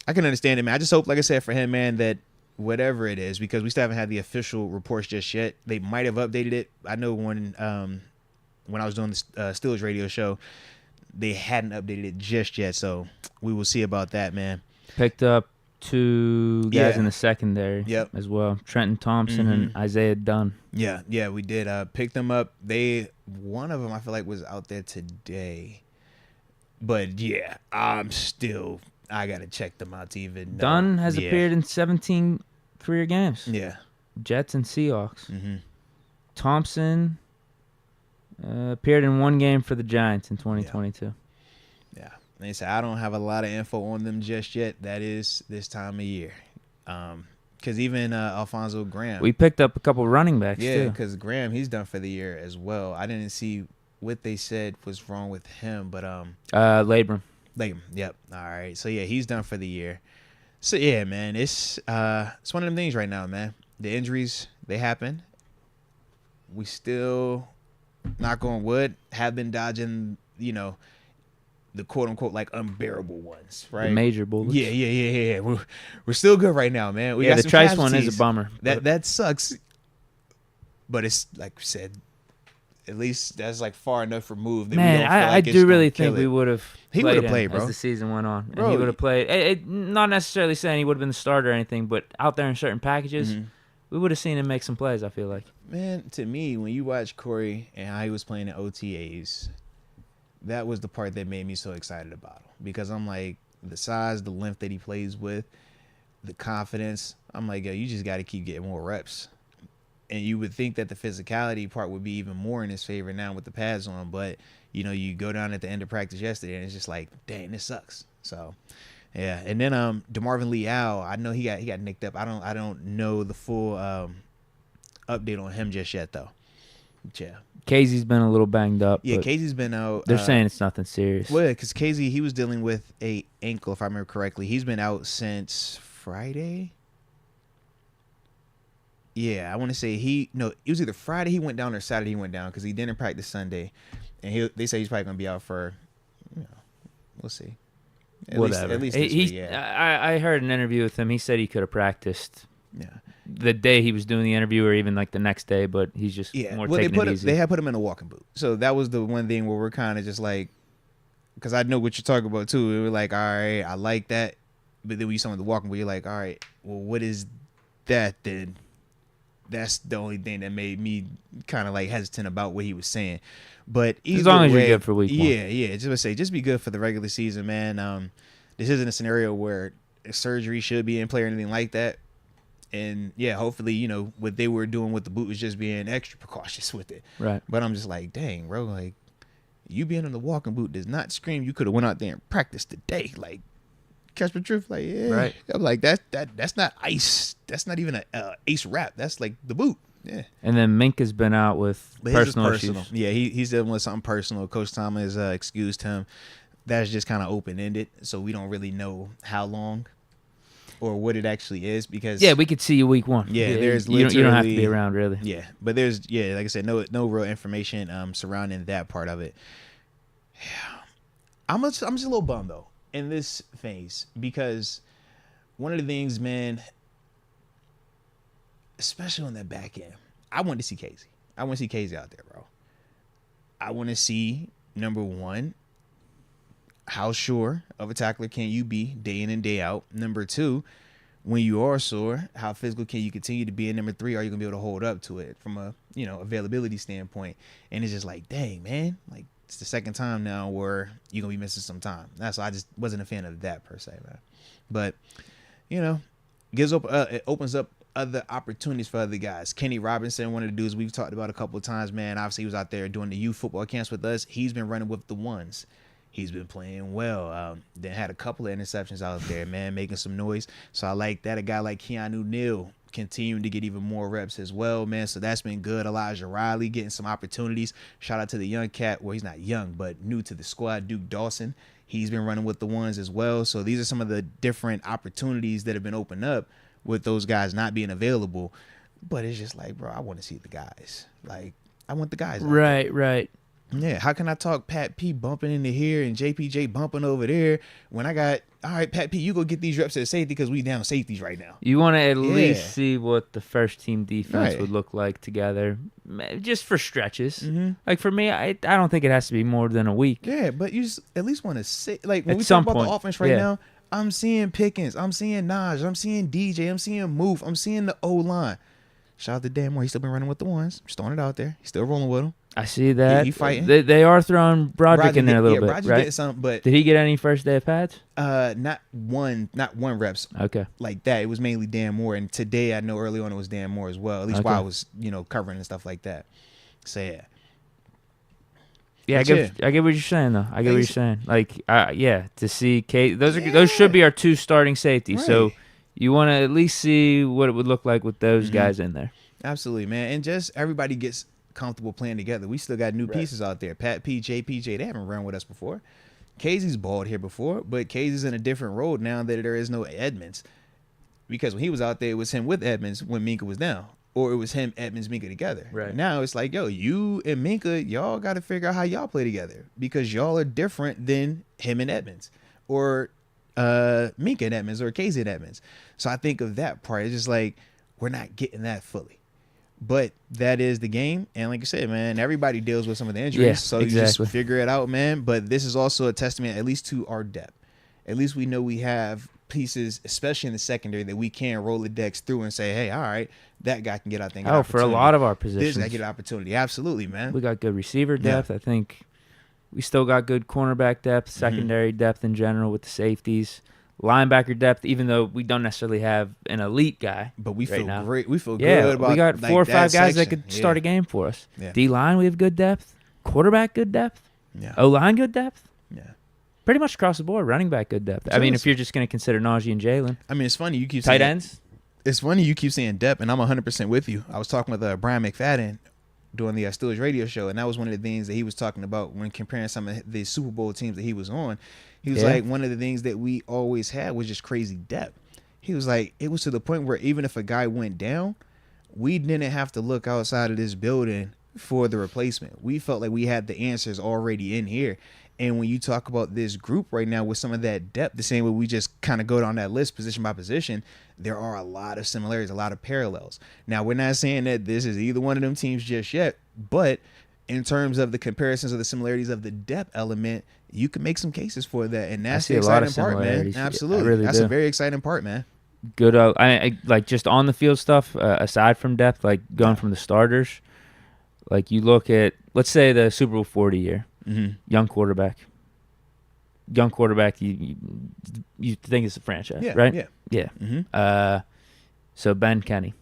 I can understand it, man. I just hope, like I said, for him, man, that whatever it is, because we still haven't had the official reports just yet. They might have updated it. I know when I was doing the Steelers radio show, they hadn't updated it just yet. So we will see about that, man. Picked up 2 guys in the secondary as well. Trenton Thompson and Isaiah Dunn. Yeah, we did pick them up. One of them I feel like was out there today. But yeah, I got to check them out to even know. Dunn has appeared in 17 career games. Yeah. Jets and Seahawks. Thompson appeared in 1 game for the Giants in 2022. Yeah. They say I don't have a lot of info on them just yet. That is this time of year. Because even Alfonso Graham. We picked up a couple running backs, too. Yeah, because Graham, he's done for the year as well. I didn't see what they said was wrong with him, but Labrum. Yep. All right. So yeah, he's done for the year. So yeah, man, it's one of them things right now, man. The injuries, they happen. We still, knock on wood, have been dodging, the quote unquote like unbearable ones, right? The major bullets. Yeah. We're still good right now, man. We got the some Trice casualties. one is a bummer. That sucks. But it's like we said, at least that's like far enough removed. That man, we don't feel I like do really think we would have. He would have played, bro, as the season went on. Bro, and he would have played. Not necessarily saying he would have been the starter or anything, but out there in certain packages, we would have seen him make some plays. I feel like. Man, to me, when you watch Corey and how he was playing in OTAs, that was the part that made me so excited about him, because I'm like, the size, the length that he plays with, the confidence. I'm like, yo, you just got to keep getting more reps. And you would think that the physicality part would be even more in his favor now with the pads on, but you go down at the end of practice yesterday and it's just like, dang, this sucks. So, yeah. And then DeMarvin Leal, I know he got nicked up. I don't know the full update on him just yet though. Yeah. Casey's been a little banged up. Yeah, Casey's been out. They're saying it's nothing serious. Well, because Casey, he was dealing with a ankle, if I remember correctly. He's been out since Friday. Yeah, I want to say it was either Friday he went down or Saturday he went down, because he didn't practice Sunday, and they say he's probably gonna be out for, we'll see. Whatever. At least this week, yeah. I heard an interview with him. He said he could have practiced. Yeah. The day he was doing the interview, or even like the next day, but he's just more taking it easy. They had put him in a walking boot, so that was the one thing where we're kind of just like, because I know what you're talking about too. We were like, all right, I like that, but then when you saw him in the walking boot, you're like, all right, well, what is that then? That's the only thing that made me kind of like hesitant about what he was saying. But as long as you're good for week 1. Yeah. Just be good for the regular season, man. This isn't a scenario where surgery should be in play or anything like that. And yeah, hopefully, what they were doing with the boot was just being extra precautious with it. Right. But I'm just like, dang, bro, like you being in the walking boot does not scream you could have went out there and practiced today. Like, catch the truth, like, yeah. Right. I'm like, that's not ice. That's not even a ace wrap. That's like the boot. Yeah. And then Minka's been out with personal issues. Yeah, he's dealing with something personal. Coach Thomas excused him. That's just kind of open ended, so we don't really know how long or what it actually is, because we could see you week 1. Yeah, there's you don't have to be around really. Yeah, but there's like I said, no real information surrounding that part of it. Yeah, I'm just a little bummed though in this phase, because one of the things, man, especially on that back end, I want to see Casey. I want to see Casey out there, bro. I want to see, number one, how sure of a tackler can you be day in and day out? Number two, when you are sore, how physical can you continue to be? And number three, are you gonna be able to hold up to it from a availability standpoint? And it's just like, dang, man, like it's the second time now where you're gonna be missing some time. That's why I just wasn't a fan of that per se, man. But it opens up other opportunities for other guys. Kenny Robinson, one of the dudes we've talked about a couple of times, man. Obviously, he was out there doing the youth football camps with us. He's been running with the ones. He's been playing well. Then had a couple of interceptions out there, man, making some noise. So I like that. A guy like Keanu Neal continuing to get even more reps as well, man. So that's been good. Elijah Riley getting some opportunities. Shout out to the young cat. Well, he's not young, but new to the squad, Duke Dawson. He's been running with the ones as well. So these are some of the different opportunities that have been opened up with those guys not being available. But it's just like, bro, I want to see the guys. Like, I want the guys. Right. Yeah, how can I talk Pat P bumping into here and JPJ bumping over there when I got, all right, Pat P, you go get these reps at safety because we down safeties right now. You want to at least see what the first team defense Right. would look like together, just for stretches. Mm-hmm. Like for me, I don't think it has to be more than a week. Yeah, but you just at least want to sit. Like when At we some talk about the point, offense right yeah. now, I'm seeing Pickens, I'm seeing Naj, I'm seeing DJ, I'm seeing Moof, I'm seeing the O-line. Shout out to Dan Moore. He's still been running with the ones. Just throwing it out there. He's still rolling with them. I see that. He fighting. They are throwing Broderick in there a little bit, Roger right? getting some, but Did he get any first day of pads? not one reps Okay. like that. It was mainly Dan Moore, and today I know early on it was Dan Moore as well. At least while I was covering and stuff like that. So yeah. Yeah, But I get what you're saying though. I get what you're saying. Like, to see Kate, those should be our two starting safeties. Right. So you want to at least see what it would look like with those guys in there. Absolutely, man. And just everybody gets comfortable playing together. We still got new pieces out there. Pat P, JPJ, they haven't run with us before. Casey's balled here before, but Casey's in a different road now that there is no Edmonds. Because when he was out there, it was him with Edmonds when Minka was down. Or it was him, Edmonds, Minka together. Right. Now it's like, yo, you and Minka, y'all got to figure out how y'all play together. Because y'all are different than him and Edmonds. Or Minka and Edmonds or Casey and Edmonds. So I think of that part. It's just like, we're not getting that fully. But that is the game. And like I said, man, everybody deals with some of the injuries. Yeah, so exactly. you just figure it out, man. But this is also a testament, at least to our depth. At least we know we have pieces, especially in the secondary, that we can roll the decks through and say, hey, all right, that guy can get out there. Oh, for a lot of our positions. This guy get an opportunity. Absolutely, man. We got good receiver depth. I think we still got good cornerback depth, secondary depth in general with the safeties. Linebacker depth, even though we don't necessarily have an elite guy. But we feel now. great. We feel Yeah, good about we got 4 or 5 guys that could section. start a game for us. Yeah. D-line, we have good depth. Quarterback, good depth. Yeah. O-line, good depth. Yeah. Pretty much across the board. Running back, good depth. I mean, if you're just going to consider Najee and Jalen. I mean, it's funny. You keep Tight saying, ends? It's funny you keep saying depth, and I'm 100% with you. I was talking with Brian McFadden doing the Steelers radio show, and that was one of the things that he was talking about when comparing some of the Super Bowl teams that he was on. He was like, one of the things that we always had was just crazy depth. He was like, it was to the point where even if a guy went down, we didn't have to look outside of this building for the replacement. We felt like we had the answers already in here. And when you talk about this group right now with some of that depth, the same way we just kind of go down that list position by position, there are a lot of similarities, a lot of parallels. Now, we're not saying that this is either one of them teams just yet, but in terms of the comparisons of the similarities of the depth element, you can make some cases for that. And that's the exciting part, man. Absolutely. Really that's do. a very exciting part, man. Good. I like just on the field stuff, aside from depth, like going from the starters, like you look at, let's say the Super Bowl 40 year. Young quarterback, you think it's a franchise, right? Yeah. So Ben Kenny,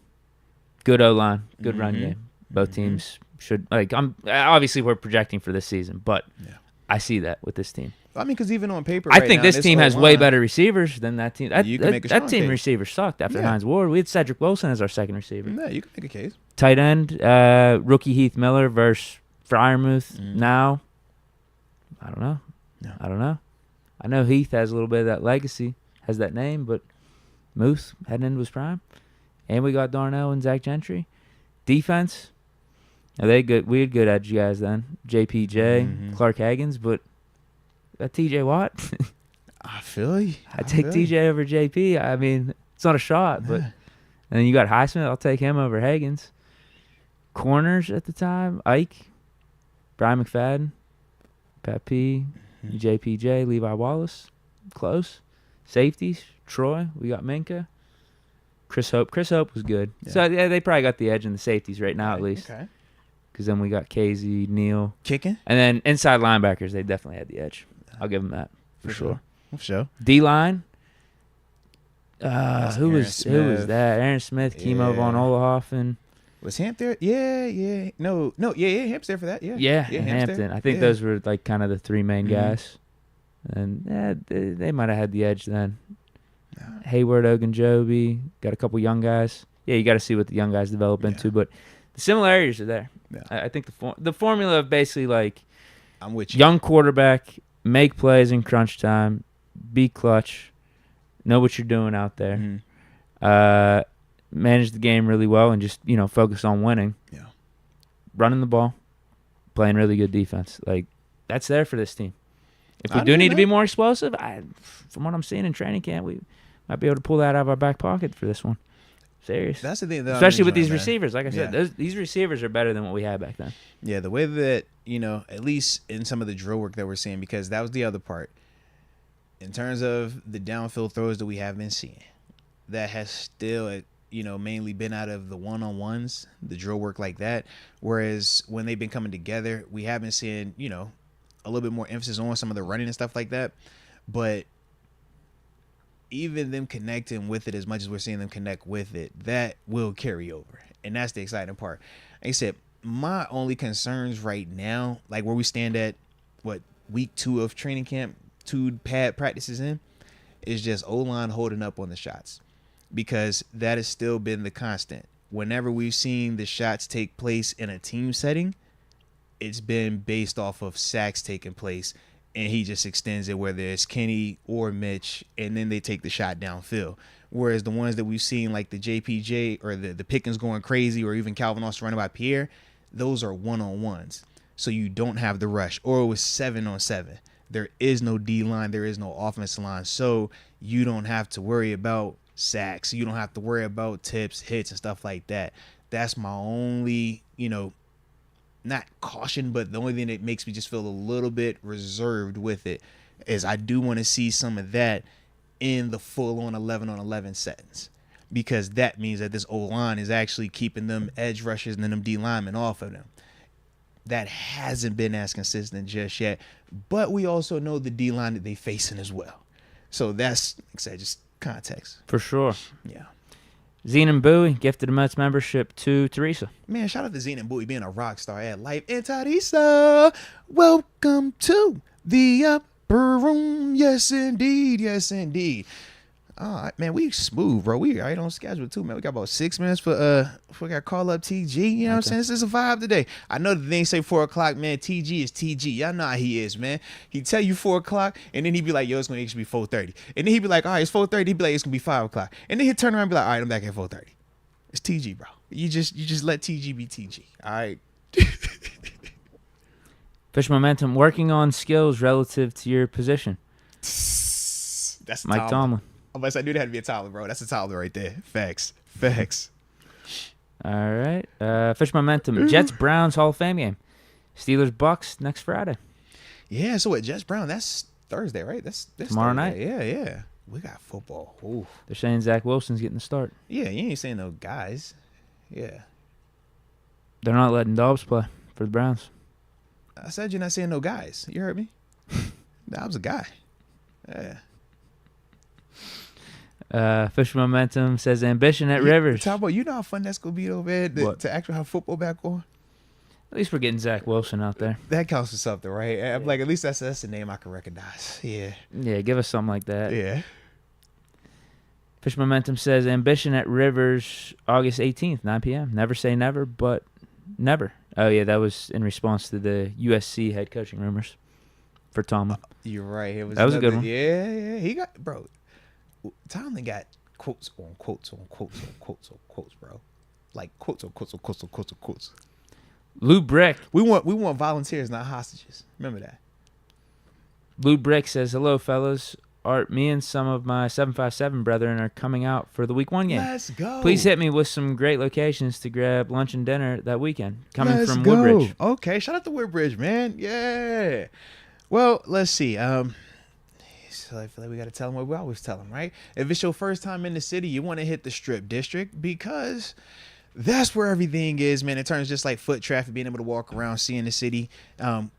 good O-line, good run game. Both teams should, like, obviously we're projecting for this season, but I see that with this team. I mean, because even on paper, I think this team has way better receivers than that team. That team case. receivers sucked after Hines Ward. We had Cedric Wilson as our second receiver. Yeah, you can make a case. Tight end, rookie Heath Miller versus Freiermuth now. I don't know. No. I don't know. I know Heath has a little bit of that legacy, has that name, but Moose heading into his prime. And we got Darnell and Zach Gentry. Defense, are they good? We had good edge guys then. JPJ, Clark Haggins, but that TJ Watt. I feel you. I take TJ over JP. I mean, it's not a shot, but and then you got Highsmith. I'll take him over Haggins. Corners at the time, Ike, Brian McFadden, Pat P, JPJ, Levi Wallace, close. Safeties, Troy, we got Minka. Chris Hope was good. Yeah. So yeah, they probably got the edge in the safeties right now at least. Okay. Because then we got Casey, Neal. Kicking? And then inside linebackers, they definitely had the edge. I'll give them that for sure. For sure. D-line, Who was that? Aaron Smith, Chemo Von Olahoffen. Was Hamp there? Yeah. No, yeah, Hamp's there for that. Yeah, and Hamp's Hampton. there. I think those were like kind of the three main guys. And they might have had the edge then. No. Hayward, Ogunjobi, got a couple young guys. Yeah, you got to see what the young guys develop into, but the similarities are there. Yeah. I think the formula of basically like I'm with you. Young quarterback, make plays in crunch time, be clutch, know what you're doing out there, manage the game really well, and just focus on winning. Yeah, running the ball, playing really good defense. Like that's there for this team. If we do need to be more explosive, from what I'm seeing in training camp, we might be able to pull that out of our back pocket for this one. Serious. That's the thing, especially with these receivers. Like I said, these receivers are better than what we had back then. Yeah, the way that at least in some of the drill work that we're seeing, because that was the other part. In terms of the downfield throws that we have been seeing, that has still mainly been out of the one-on-ones, the drill work like that. Whereas when they've been coming together, we have been seeing a little bit more emphasis on some of the running and stuff like that. But even them connecting with it as much as we're seeing them connect with it, that will carry over. And that's the exciting part. Like I said, my only concerns right now, like where we stand at, week 2 of training camp, 2 pad practices in, is just O-line holding up on the shots. Because that has still been the constant. Whenever we've seen the shots take place in a team setting, it's been based off of sacks taking place, and he just extends it, whether it's Kenny or Mitch, and then they take the shot downfield. Whereas the ones that we've seen, like the JPJ or the Pickens going crazy, or even Calvin Austin running by Pierre, those are one-on-ones. So you don't have the rush. Or it was 7-on-7. There is no D-line. There is no offensive line. So you don't have to worry about sacks. You don't have to worry about tips, hits, and stuff like that. That's my only, not caution, but the only thing that makes me just feel a little bit reserved with it is I do want to see some of that in the full-on 11-on-11 settings, because that means that this O-line is actually keeping them edge rushers and then them D linemen off of them. That hasn't been as consistent just yet, but we also know the D line that they facing as well. So that's, like I said, just context. For sure. Yeah. Zine and Bowie gifted a Moats membership to Teresa. Man, shout out to Zine and Bowie being a rock star at life. And Teresa, welcome to the upper room. Yes, indeed. Yes, indeed. All right, man, we smooth, bro. We right on schedule, too, man. We got about 6 minutes for we got to call up TG. You know what I'm saying? This is a vibe today. I know the thing say 4 o'clock, man. TG is TG. Y'all know how he is, man. He tell you 4 o'clock, and then he be like, yo, it's going to actually be 4:30. And then he be like, all right, it's 4:30. He be like, it's going to be 5 o'clock. And then he'll turn around and be like, all right, I'm back at 4:30. It's TG, bro. You just let TG be TG. All right. Fish Momentum, working on skills relative to your position. That's Mike Tomlin. Unless I knew there had to be a Tomlin, bro. That's a Tomlin right there. Facts. All right. Fish Momentum, Jets Browns Hall of Fame game. Steelers Bucks next Friday. Yeah, so what, Jets Brown, that's Thursday, right? That's tomorrow Thursday. night. Yeah. We got football. Ooh. They're saying Zach Wilson's getting the start. Yeah, you ain't saying no guys. Yeah. They're not letting Dobbs play for the Browns. I said you're not saying no guys. You heard me? I was a guy. Yeah. Fish Momentum says ambition at Rivers. Talk about, you know how fun that's going to be over there to actually have football back on? At least we're getting Zach Wilson out there. That counts for something, right? I'm like, at least that's the name I can recognize. Yeah. Yeah, give us something like that. Yeah. Fish Momentum says ambition at Rivers August 18th, 9 p.m. Never say never, but never. Oh, yeah, that was in response to the USC head coaching rumors for Tomlin. You're right. That was a good one. Yeah. He got, bro. Tomlin got quotes on quotes on quotes on quotes on quotes, bro. Like quotes on quotes on quotes on quotes on quotes. Lou Brick. We want volunteers, not hostages. Remember that. Lou Brick says, hello, fellas. Art, me and some of my 757 brethren are coming out for the week 1 game. Let's go. Please hit me with some great locations to grab lunch and dinner that weekend. Coming from Woodbridge. Okay, shout out to Woodbridge, man. Yeah. Well, let's see. So I feel like we got to tell them what we always tell them, right? If it's your first time in the city, you want to hit the Strip District because that's where everything is, man. In terms of just like foot traffic, being able to walk around, seeing the city,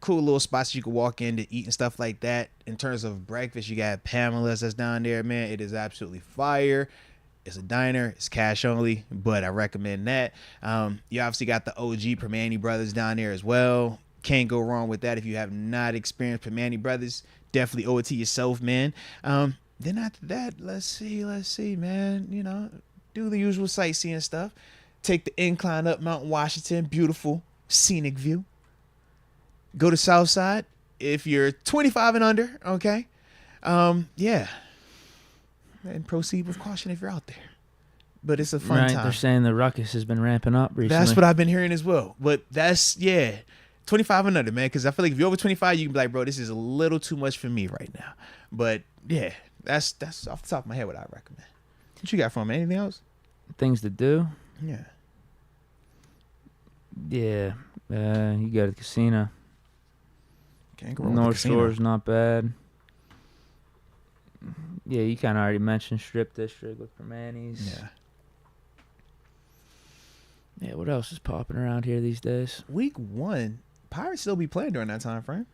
cool little spots you can walk in to eat and stuff like that. In terms of breakfast, you got Pamela's that's down there, man. It is absolutely fire. It's a diner. It's cash only, but I recommend that. You obviously got the OG Permane Brothers down there as well. Can't go wrong with that. If you have not experienced Permane Brothers, definitely owe it to yourself, man. Then after that, let's see, man. You know, do the usual sightseeing stuff. Take the incline up Mount Washington. Beautiful scenic view. Go to Southside if you're 25 and under. Okay. Yeah. And proceed with caution if you're out there. But it's a fun time. They're saying the ruckus has been ramping up recently. That's what I've been hearing as well. But that's 25 and under, man. Because I feel like if you're over 25, you can be like, bro, this is a little too much for me right now. But yeah, that's off the top of my head what I recommend. What you got from me? Anything else? Things to do. Yeah. Yeah. You go to the casino. Can't go wrong North with the casino. Shore's not bad. Yeah, you kind of already mentioned Strip District with Permane's. Yeah. Yeah, what else is popping around here these days? Week 1, Pirates still be playing during that time frame.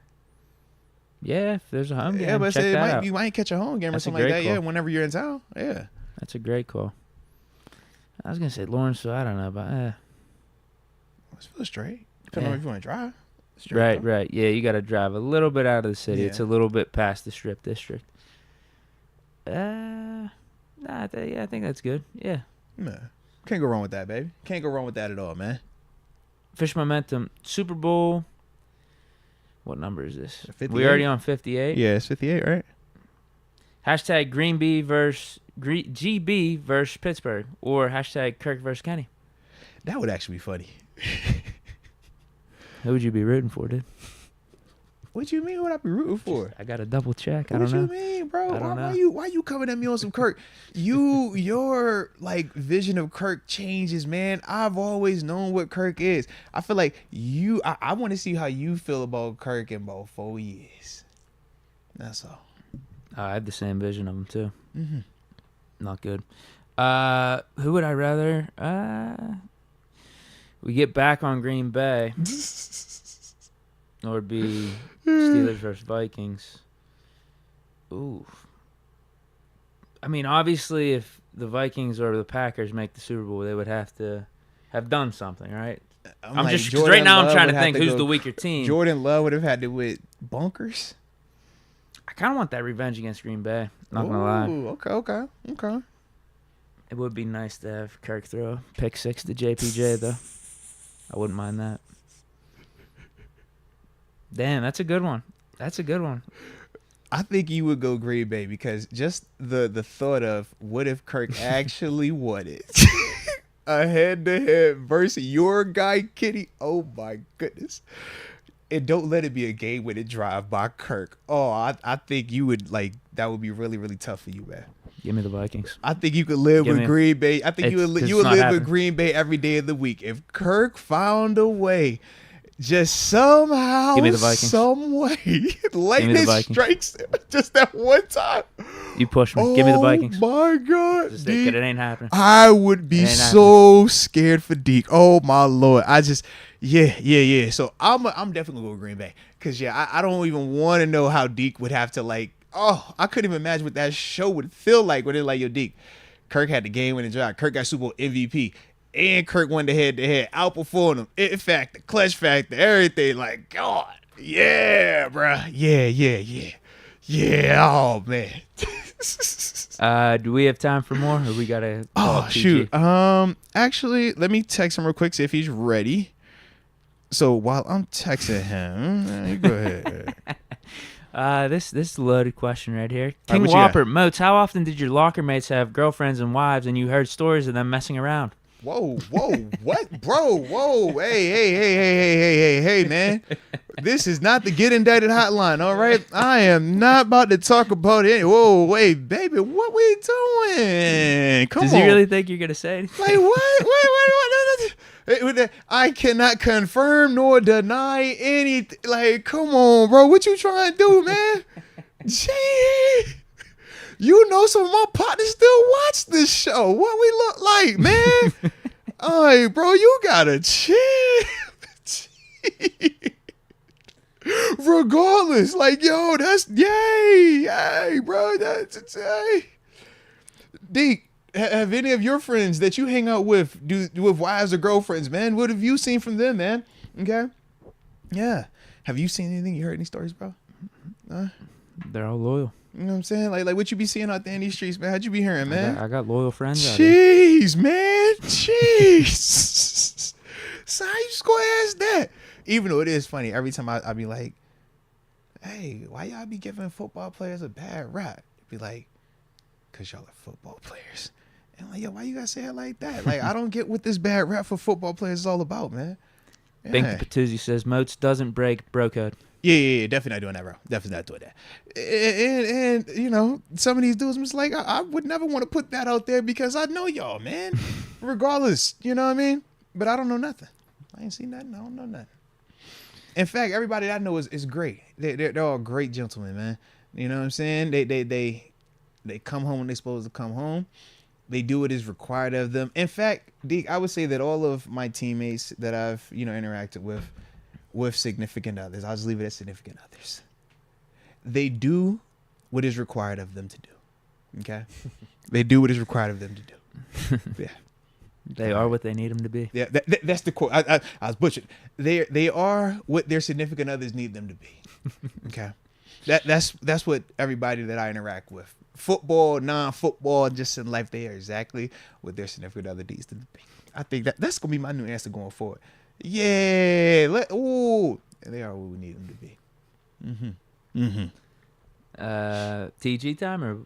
Yeah, if there's a home game, Yeah, but check that out. you might catch a home game That's or a something like great that. Yeah, call. whenever you're in town. Yeah. That's a great call. I was going to say Lawrenceville, I don't know about Let's feel straight. Depending on if you want to drive. Straight right. Yeah, you got to drive a little bit out of the city. Yeah. It's a little bit past the Strip District. I think that's good. Yeah. Can't go wrong with that, baby. Can't go wrong with that at all, man. Fish Momentum Super Bowl. What number is this? 58? We already on 58? Yeah, it's 58, right? Hashtag Green Bee versus GB versus Pittsburgh. Or hashtag Kirk versus Kenny. That would actually be funny. Who would you be rooting for, dude? What you mean? What I be rooting for? I got to double check. I What don't know. you mean, bro? I don't know. Why you coming at me on some Kirk? Your like vision of Kirk changes, man. I've always known what Kirk is. I feel like I want to see how you feel about Kirk in about 4 years. That's all. I have the same vision of him too. Mm-hmm. Not good. Who would I rather? We get back on Green Bay, or it'd be Steelers versus Vikings. Ooh. I mean, obviously, if the Vikings or the Packers make the Super Bowl, they would have to have done something, right? I'm like, just Jordan right now. Love I'm trying to would have think who's go- the weaker team. Jordan Love would have had to with bunkers. I kind of want that revenge against Green Bay. Not gonna lie. Ooh, okay. It would be nice to have Kirk throw a pick 6 to JPJ, though. I wouldn't mind that. Damn, that's a good one. I think you would go Green Bay because just the thought of what if Kirk actually won it a head-to-head versus your guy Kitty. Oh my goodness. And don't let it be a game-winning drive by Kirk. Oh, I think you would that would be really, really tough for you, man. Give me the Vikings. I think you could live with Green Bay. I think you would it's live not with happening. Green Bay every day of the week. If Kirk found a way, just somehow, Give me the Vikings. some way, lightning Vikings. strikes him just that one time. You push me. Give me the Vikings. Oh my God, Just Deke, it ain't happening. I would be It ain't so scared for Deke. Oh my Lord, yeah. So I'm definitely gonna go Green Bay because I don't even want to know how Deke would have to I couldn't even imagine what that show would feel like when they're like, yo, Deke, Kirk had the game-winning drive. Kirk got Super Bowl MVP. And Kirk won the head-to-head. Outperformed him. It factor, clutch factor, everything. Like, God. Yeah, bruh. Yeah. Oh, man. Do we have time for more, or we gotta? Call Oh, it shoot. PG? Actually, let me text him real quick, see if he's ready. So while I'm texting him, you go ahead. This is a loaded question right here. All right, King what you got? Whopper, Moats, how often did your locker mates have girlfriends and wives, and you heard stories of them messing around? Whoa, what, bro? Whoa, hey, man. This is not the Get Indicted hotline, all right? I am not about to talk about it. Whoa, wait, baby, what we doing? Come on. Does he really think you're gonna say anything? Like, what? Wait. I cannot confirm nor deny anything. Like, come on, bro. What you trying to do, man? Gee. You know some of my partners still watch this show. What we look like, man? Hey, bro, you gotta chill. Regardless, like, yo, that's yay, bro, that's hey. Deke, have any of your friends that you hang out with do with wives or girlfriends, man? What have you seen from them, man? Okay, yeah. Have you seen anything? You heard any stories, bro? They're all loyal. You know what I'm saying? Like what you be seeing out there in these streets, man? How'd you be hearing, man? I got loyal friends out there. Jeez, man. Jeez. So how you just go ask that? Even though it is funny, every time I be like, hey, why y'all be giving football players a bad rap? Be like, because y'all are football players. And like, yo, why you gotta say it like that? Like, I don't get what this bad rap for football players is all about, man. Yeah. Binky Patuzzi says Moats doesn't break bro code. Yeah, definitely not doing that, bro. Definitely not doing that. And you know, some of these dudes, I'm just like, I would never want to put that out there because I know y'all, man. Regardless, you know what I mean? But I don't know nothing. I ain't seen nothing. I don't know nothing. In fact, everybody that I know is great. They're all great gentlemen, man. You know what I'm saying? They come home when they're supposed to come home. They do what is required of them. In fact, Deke, I would say that all of my teammates that I've, interacted with significant others, I'll just leave it as significant others, they do what is required of them to do. Okay? They do what is required of them to do. Yeah. They are what they need them to be. Yeah, that's the quote. I was butchered. They are what their significant others need them to be. Okay? That's what everybody that I interact with, football, non-football, just in life, they are exactly what their significant other needs them to be. I think that's gonna be my new answer going forward. Yeah, they are what we need them to be. TG time, or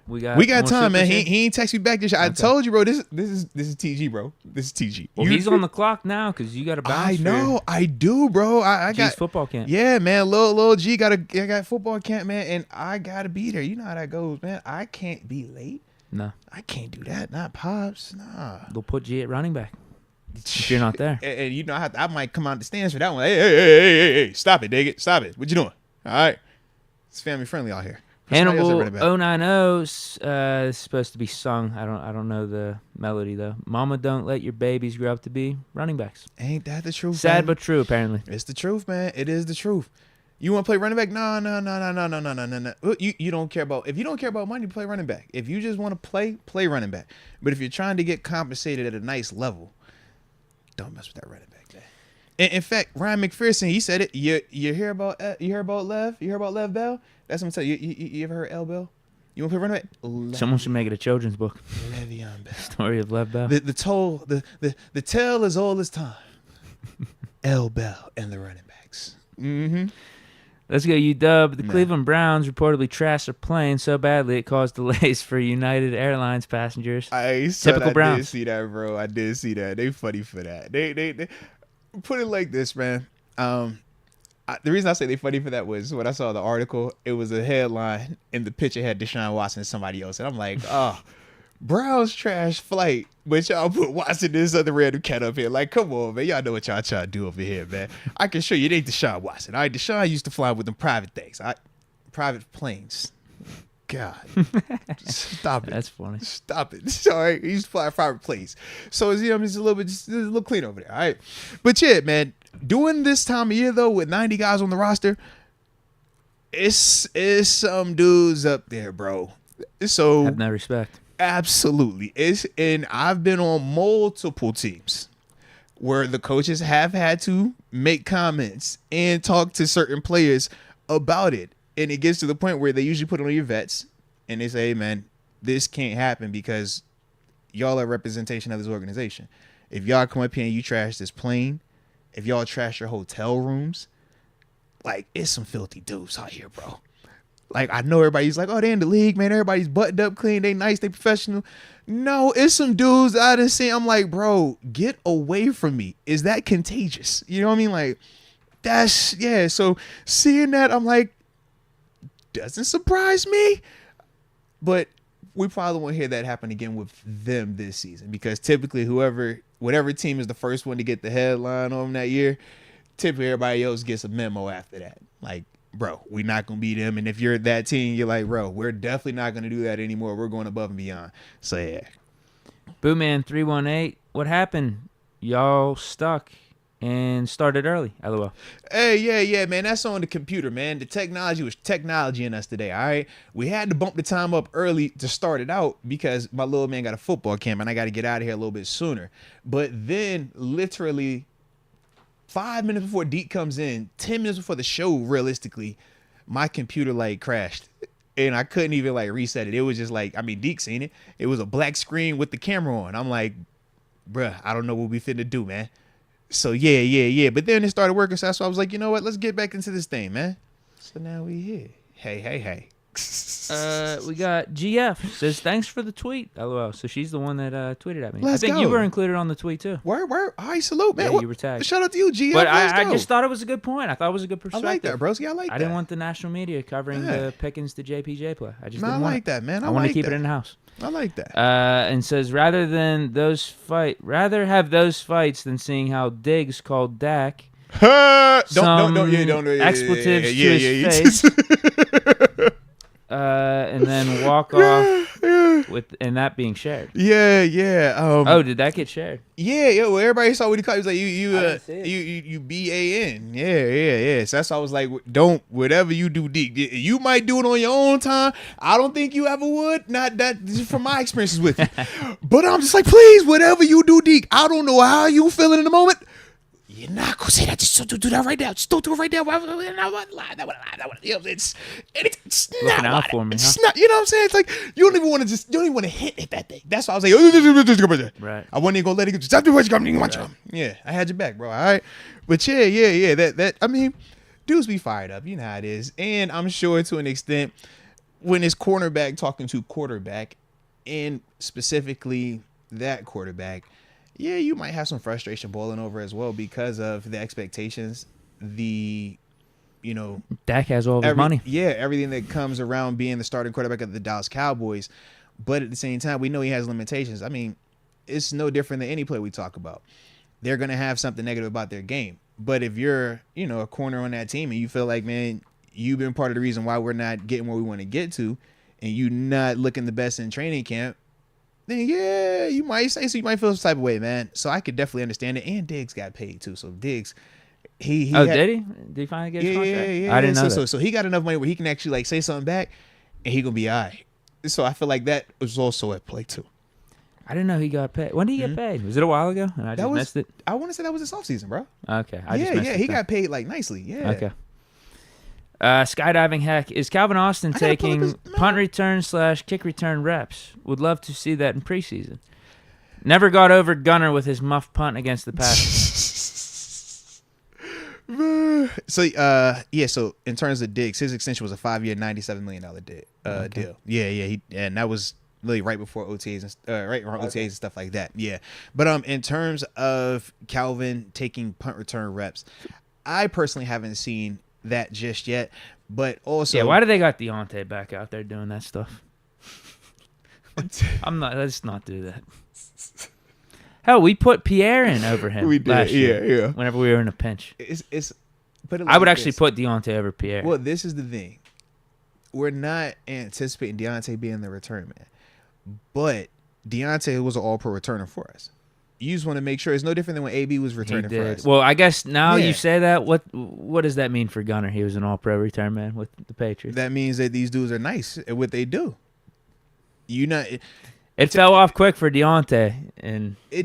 we got time, man. He ain't text me back this. I told you, bro. This is TG, bro. This is TG. Well, he's on the clock now because you got to bounce. I know, I do, bro. I got football camp. Yeah, man. Lil G got football camp, man, and I gotta be there. You know how that goes, man. I can't be late. No, I can't do that. Not Pops. Nah. They'll put G at running back if you're not there. And you know, I might come out the stands for that one. Hey, stop it, Deke. Stop it. What you doing? All right. It's family friendly out here. Hannibal 090 is supposed to be sung. I don't know the melody though. Mama, don't let your babies grow up to be running backs. Ain't that the truth? Sad man? but true, apparently. It's the truth, man. It is the truth. You want to play running back? No. You don't care about. If you don't care about money, play running back. If you just want to play running back. But if you're trying to get compensated at a nice level, don't mess with that running back. In fact, Ryan McPherson, he said it. You hear about Lev? You hear about Lev Bell? That's what I'm telling you. You ever heard L Bell? You want to play running back? Someone should make it a children's book. Le'Veon Bell. Story of Lev Bell. The tale is all this time. L Bell and the running backs. Mm-hmm. Let's go, UW. The Cleveland Browns reportedly trashed a plane so badly it caused delays for United Airlines passengers. Typical Browns. I did see that, bro. I did see that. They funny for that. They put it like this, man. The reason I say they funny for that was when I saw the article, it was a headline and the picture had Deshaun Watson and somebody else. And I'm like, oh, Browns trash flight. But y'all put Watson this other random cat up here. Like, come on, man. Y'all know what y'all trying to do over here, man. I can show you it ain't Deshaun Watson. All right, Deshaun used to fly with them private things. Private planes. God. Stop it. That's funny. Stop it. Sorry. He used to fly private planes. So it's, it's a little clean over there. All right. But yeah, man, doing this time of year though with 90 guys on the roster, it's some dudes up there, bro. So have no respect. Absolutely. And I've been on multiple teams where the coaches have had to make comments and talk to certain players about it. And it gets to the point where they usually put it on your vets and they say, hey, man, this can't happen because y'all are representation of this organization. If y'all come up here and you trash this plane, if y'all trash your hotel rooms, like, it's some filthy dudes out here, bro. Like, I know everybody's like, oh, they in the league, man. Everybody's buttoned up, clean, they nice, they professional. No, it's some dudes I didn't see. I'm like, bro, get away from me. Is that contagious? You know what I mean? Like, yeah. So seeing that, I'm like, doesn't surprise me. But we probably won't hear that happen again with them this season because typically whatever team is the first one to get the headline on them that year, typically everybody else gets a memo after that. Like, bro, we're not going to beat them. And if you're that team, you're like, bro, we're definitely not going to do that anymore. We're going above and beyond. So, yeah. Booman318, what happened? Y'all stuck and started early. LOL. Hey, yeah, man. That's on the computer, man. The technology was technology in us today, all right? We had to bump the time up early to start it out because my little man got a football camp and I got to get out of here a little bit sooner. But then, literally, 5 minutes before Deke comes in, 10 minutes before the show, realistically, my computer, like, crashed. And I couldn't even, like, reset it. It was just like, I mean, Deke seen it. It was a black screen with the camera on. I'm like, bruh, I don't know what we finna do, man. So yeah. But then it started working, so that's why I was like, you know what? Let's get back into this thing, man. So now we here. Hey. We got GF says thanks for the tweet. LOL. So she's the one that tweeted at me. Let's I think go. you were included on the tweet too. Word. All right, salute, man. Yeah, you were tagged. Shout out to you, GF. But Let's I go. just thought it was a good point. I thought it was a good I perspective. like that, broski. I like that. I didn't want the national media covering Yeah. the Pickens to JPJ play. I just Man, didn't I want like it. that, man. I want like to keep that. it in the house. I like that. And says rather have those fights than seeing how Diggs called Dak Don't expletives to his face, and then walk off with and that being shared. Yeah. Oh, did that get shared? Yeah. Well, everybody saw what he called. He was like, didn't see it. you BAN. Yeah. So that's why I was like, don't whatever you do, Deke. You might do it on your own time. I don't think you ever would. Not that from my experiences with you. But I'm just like, please, whatever you do, Deke. I don't know how you feeling in the moment. You're not gonna say that. Just don't do that right now. Just don't do it right now. It's Looking not out for me, It's huh? not. You know what I'm saying? It's like you don't even want to hit that thing. That's why I was like, Right. I wasn't even gonna let it go. Stop doing what you're gonna. Yeah, I had your back, bro. All right, but yeah. That I mean, dudes be fired up. You know how it is, and I'm sure to an extent when it's cornerback talking to quarterback, and specifically that quarterback. Yeah, you might have some frustration boiling over as well because of the expectations, Dak has all of his money. Yeah, everything that comes around being the starting quarterback of the Dallas Cowboys. But at the same time, we know he has limitations. I mean, it's no different than any player we talk about. They're going to have something negative about their game. But if you're, a corner on that team and you feel like, man, you've been part of the reason why we're not getting where we want to get to, and you not looking the best in training camp, then yeah, you might say so. You might feel some type of way, man. So I could definitely understand it. And Diggs got paid too. So Diggs, did he? Did he finally get his contract? Yeah. I didn't know that. So he got enough money where he can actually say something back, and he gonna be all right. So I feel like that was also at play too. I didn't know he got paid. When did he get paid? Was it a while ago? And I just missed it. I want to say that was his offseason, bro. Okay, I just missed it. He got paid like nicely. Yeah. Okay. Skydiving hack. Is Calvin Austin taking punt return / kick return reps? Would love to see that in preseason. Never got over Gunner with his muff punt against the Packers. So in terms of Diggs, his extension was a 5-year, $97 million deal. Yeah. And that was really right before OTAs and right around OTAs and stuff like that. Yeah. But in terms of Calvin taking punt return reps, I personally haven't seen that just yet, but also why do they got Deontay back out there doing that stuff? Let's not do that. Hell, we put Pierre in over him. We did, last year, yeah. Whenever we were in a pinch, I would actually put Deontay over Pierre. Well, this is the thing: we're not anticipating Deontay being the return man, but Deontay was an All-Pro returner for us. You just want to make sure it's no different than when AB was returning for us. Well, I guess now you say that. What does that mean for Gunner? He was an All-Pro return man with the Patriots. That means that these dudes are nice at what they do. It fell off quick for Deontay, and we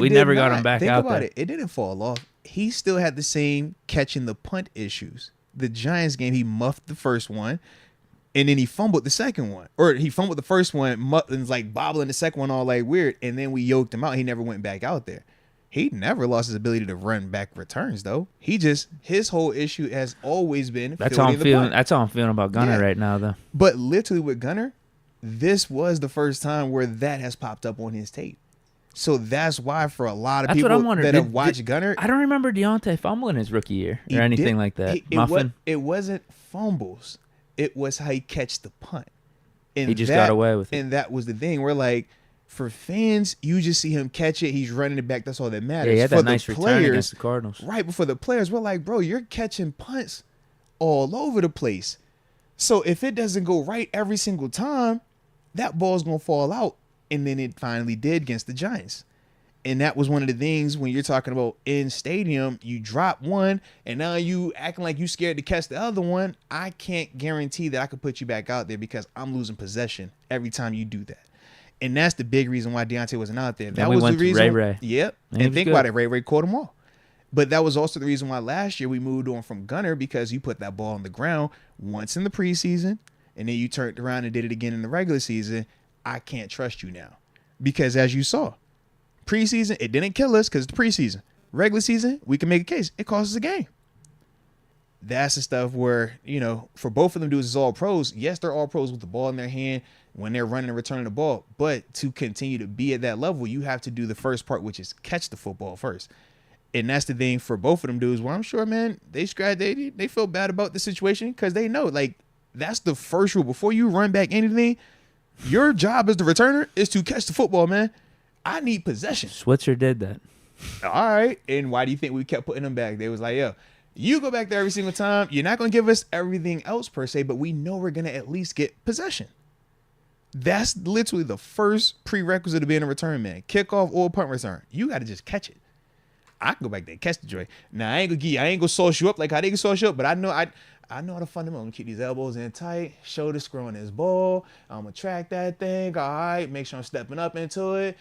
never got him back out there. Think about it. It didn't fall off. He still had the same catching the punt issues. The Giants game, he muffed the first one, and then he fumbled the second one. Or he fumbled the first one, and was like bobbling the second one all like weird, and then we yoked him out. He never went back out there. He never lost his ability to run back returns, though. His whole issue has always been that's how I'm feeling. That's how I'm feeling about Gunner right now, though. But literally with Gunner, this was the first time where that has popped up on his tape. So that's why for a lot of people that have watched Gunner. I don't remember Deontay fumbling his rookie year or anything like that. It wasn't fumbles. It was how he catch the punt. And he just got away with it. And that was the thing. We're like, for fans, you just see him catch it. He's running it back. That's all that matters. Yeah, he had that for nice return against the Cardinals. Right before the players, we're like, bro, you're catching punts all over the place. So if it doesn't go right every single time, that ball's going to fall out And then it finally did against the Giants. And that was one of the things when you're talking about in stadium, you drop one and now you acting like you scared to catch the other one. I can't guarantee that I could put you back out there because I'm losing possession every time you do that. And that's the big reason why Deontay wasn't out there. That was the reason. Ray. Yep. And think about it. Ray caught them all. But that was also the reason why last year we moved on from Gunner, because you put that ball on the ground once in the preseason and then you turned around and did it again in the regular season. I can't trust you now because as you saw, preseason, it didn't kill us because it's the preseason. Regular season, we can make a case. It costs us a game. That's the stuff where, you know, for both of them dudes, it's all pros. Yes, they're all pros with the ball in their hand when they're running and returning the ball. But to continue to be at that level, you have to do the first part, which is catch the football first. And that's the thing for both of them dudes. Well, I'm sure, man, they feel bad about the situation because they know, like, that's the first rule. Before you run back anything, your job as the returner is to catch the football, man. I need possession. Switzer did that. All right. And why do you think we kept putting them back? They was like, yo, you go back there every single time. You're not going to give us everything else per se, but we know we're going to at least get possession. That's literally the first prerequisite of being a return man. Kickoff or punt return. You got to just catch it. I can go back there and catch the joy. Now, I ain't going to sauce you up like how they can sauce you up, but I know how to fundamental. I'm going to keep these elbows in tight, shoulder screwing this ball. I'm going to track that thing. All right. Make sure I'm stepping up into it.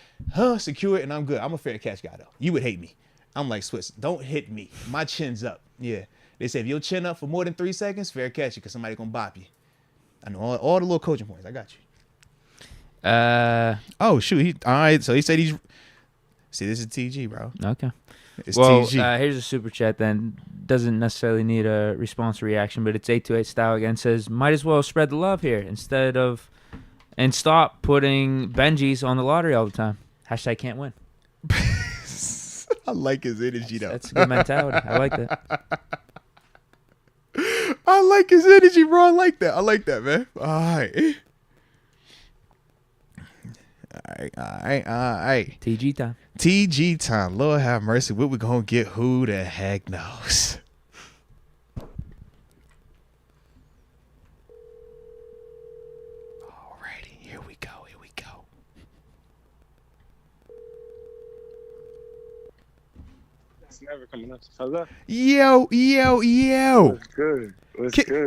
Secure it, and I'm good. I'm a fair catch guy, though. You would hate me. I'm like, Swiss, don't hit me. My chin's up. Yeah. They say if your chin up for more than 3 seconds, fair catch you because somebody going to bop you. I know all the little coaching points. I got you. Oh, shoot. All right. So he said he's. See, this is TG, bro. Okay. It's well, TG. Here's a super chat then. Doesn't necessarily need a response or reaction, but it's 828 style again. Says, might as well spread the love here and stop putting Benjis on the lottery all the time. Hashtag can't win. I like his energy, though. That's a good mentality. I like that. I like his energy, bro. I like that, man. All right. All right. TG time. TG time. Lord have mercy. What we gonna get? Who the heck knows? Alrighty, here we go. It's never coming up. Hello? Yo. What's good?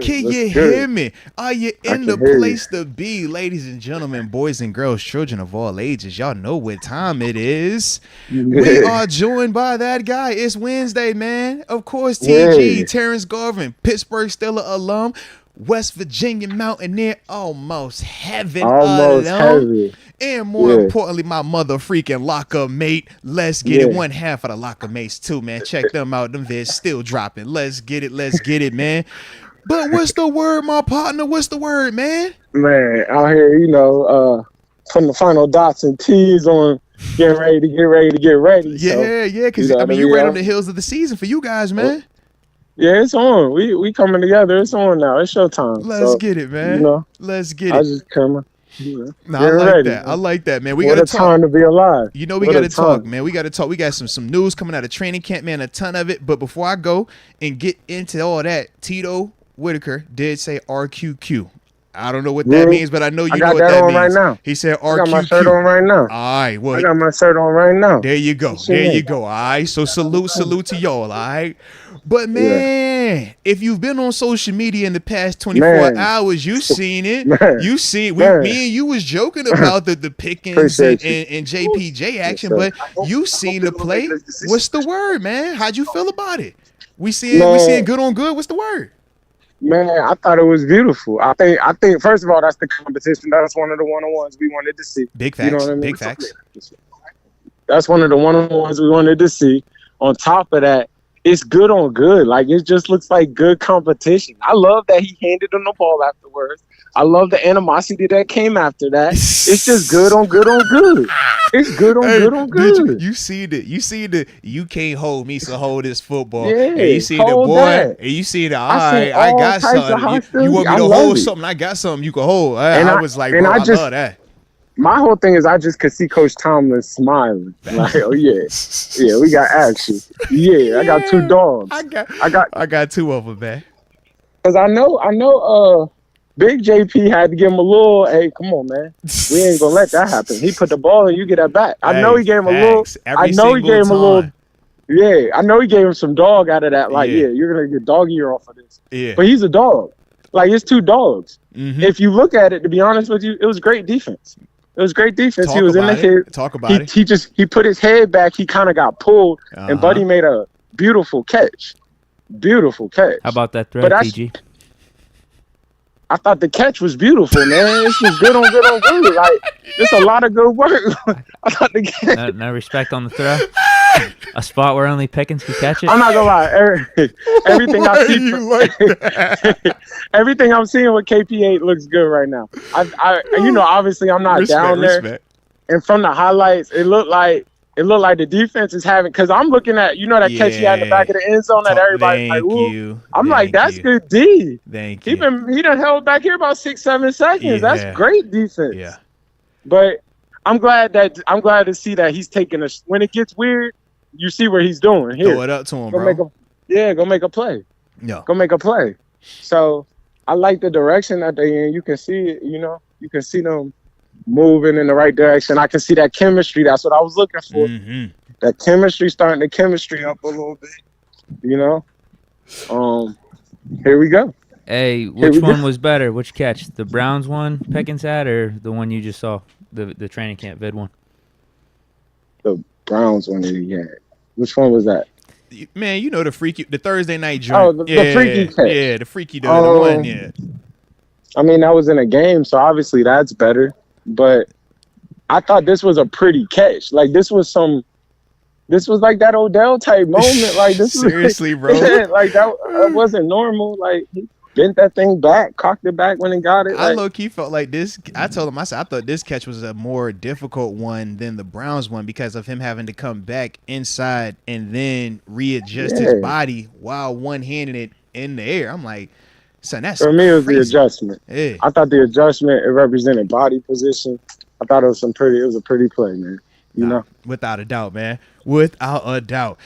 Can you hear me? Are you in the place to be, ladies and gentlemen, boys and girls, children of all ages? Y'all know what time it is. We are joined by that guy. It's Wednesday, man. Of course, TG, Terence Garvin, Pittsburgh Steelers alum, West Virginia Mountaineer, almost heaven alone. And more importantly, my mother freaking locker mate. Let's get it. One half of the locker mates too, man. Check them out. Them vids still dropping. Let's get it, man. But what's the word, my partner? What's the word, man? Man, out here, putting the final dots and T's on getting ready to get ready. Yeah, because you're right on the heels of the season for you guys, man. Yeah, it's on. We coming together. It's on now. It's showtime. Let's get it, man. Let's get it. I just coming. No, I like that, man. We got to talk. Time to be alive. We got to talk, man. We got to talk. We got some news coming out of training camp, man. A ton of it. But before I go and get into all that, Tito Whitaker did say RQQ. I don't know what that means, but I know you know what that means. Right now. He said RQQ. I got my shirt on right now. All right. Well, I got my shirt on right now. There you go. All right. So salute to y'all. All right. But man, if you've been on social media in the past 24 hours, you've seen it. Me and you was joking about the Pickens and JPJ action, but you seen the play. What's the word, man? How'd you feel about it? We seeing good on good. What's the word? Man, I thought it was beautiful. I think first of all, that's the competition. That's one of the one-on-ones we wanted to see. Big facts. You know what I mean? Big facts. That's one of the one-on-ones we wanted to see. On top of that, it's good on good. Like, it just looks like good competition. I love that he handed him the ball afterwards. I love the animosity that came after that. It's just good on good on good. It's good on good on good. You see the you can't hold me, so hold this football. Yeah, and you see the boy, and you see the I got something. You want me to hold something? I got something you can hold. I was like, bro, I love that. My whole thing is I just could see Coach Tomlin smiling. Like, oh yeah, we got action. Yeah, I got two dogs. I got two of them, man. Cause I know. Big JP had to give him a little, hey, come on, man. We ain't gonna let that happen. He put the ball and you get that back. I know he gave him a little. I know he gave him a little. Yeah, I know he gave him some dog out of that. Like, yeah, you're gonna get dog year off of this. Yeah. But he's a dog. Like, it's two dogs. Mm-hmm. If you look at it, to be honest with you, it was great defense. He was in the head. Talk about it. He put his head back. He kind of got pulled, and Buddy made a beautiful catch. Beautiful catch. How about that throw, PG? I thought the catch was beautiful, man. This was good on good. Like, it's a lot of good work. I thought the catch. No respect on the throw. A spot where only Pickens could catch it. I'm not gonna lie. Everything I see, everything I'm seeing with KP8 looks good right now. Obviously I'm not down there. And from the highlights, it looked like the defense is having. Because I'm looking at that catch he had in the back of the end zone that everybody's like, ooh. I'm like, that's good D. Thank you. He done held back here about 6-7 seconds. Yeah. That's great defense. Yeah. But I'm glad to see that he's taking when it gets weird. You see what he's doing here. Throw it up to him, bro. Go make a play. Yeah. Go make a play. So I like the direction that they in. You can see it, you can see them moving in the right direction. I can see that chemistry. That's what I was looking for. Mm-hmm. That chemistry, starting the chemistry up a little bit. Here we go. Hey, which one was better? Which catch? The Browns one Pickens had, or the one you just saw? The training camp vid one? The Browns one that he had. Which one was that? Man, the Thursday night joint. Oh, the freaky catch. Yeah, the freaky the one, yeah. I mean, that was in a game, so obviously that's better. But I thought this was a pretty catch. Like, this was like that Odell type moment. Like, this seriously, bro. Yeah, like that wasn't normal. Like, he bent that thing back, cocked it back when he got it. I low-key felt like this. I told him, I thought this catch was a more difficult one than the Browns one because of him having to come back inside and then readjust his body while one-handing it in the air. I'm like, son, that's for me, it was crazy. the adjustment. Yeah. I thought the adjustment, it represented body position. I thought it was a pretty play, man. You know? Without a doubt, man. Without a doubt.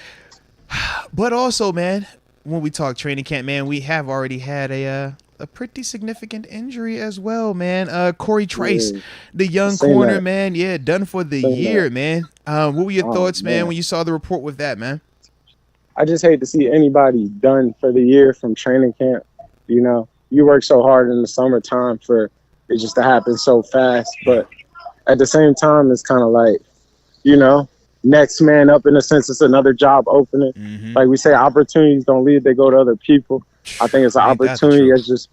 But also, man, when we talk training camp, man, we have already had a pretty significant injury as well, man. Corey Trice, the young corner, man. Yeah, done for the year, man. What were your thoughts, man, when you saw the report with that, man? I just hate to see anybody done for the year from training camp. You work so hard in the summertime for it just to happen so fast. But at the same time, it's kind of like, next man up in a sense. It's another job opening. Mm-hmm. Like we say, opportunities don't leave; they go to other people. I think it's an opportunity has just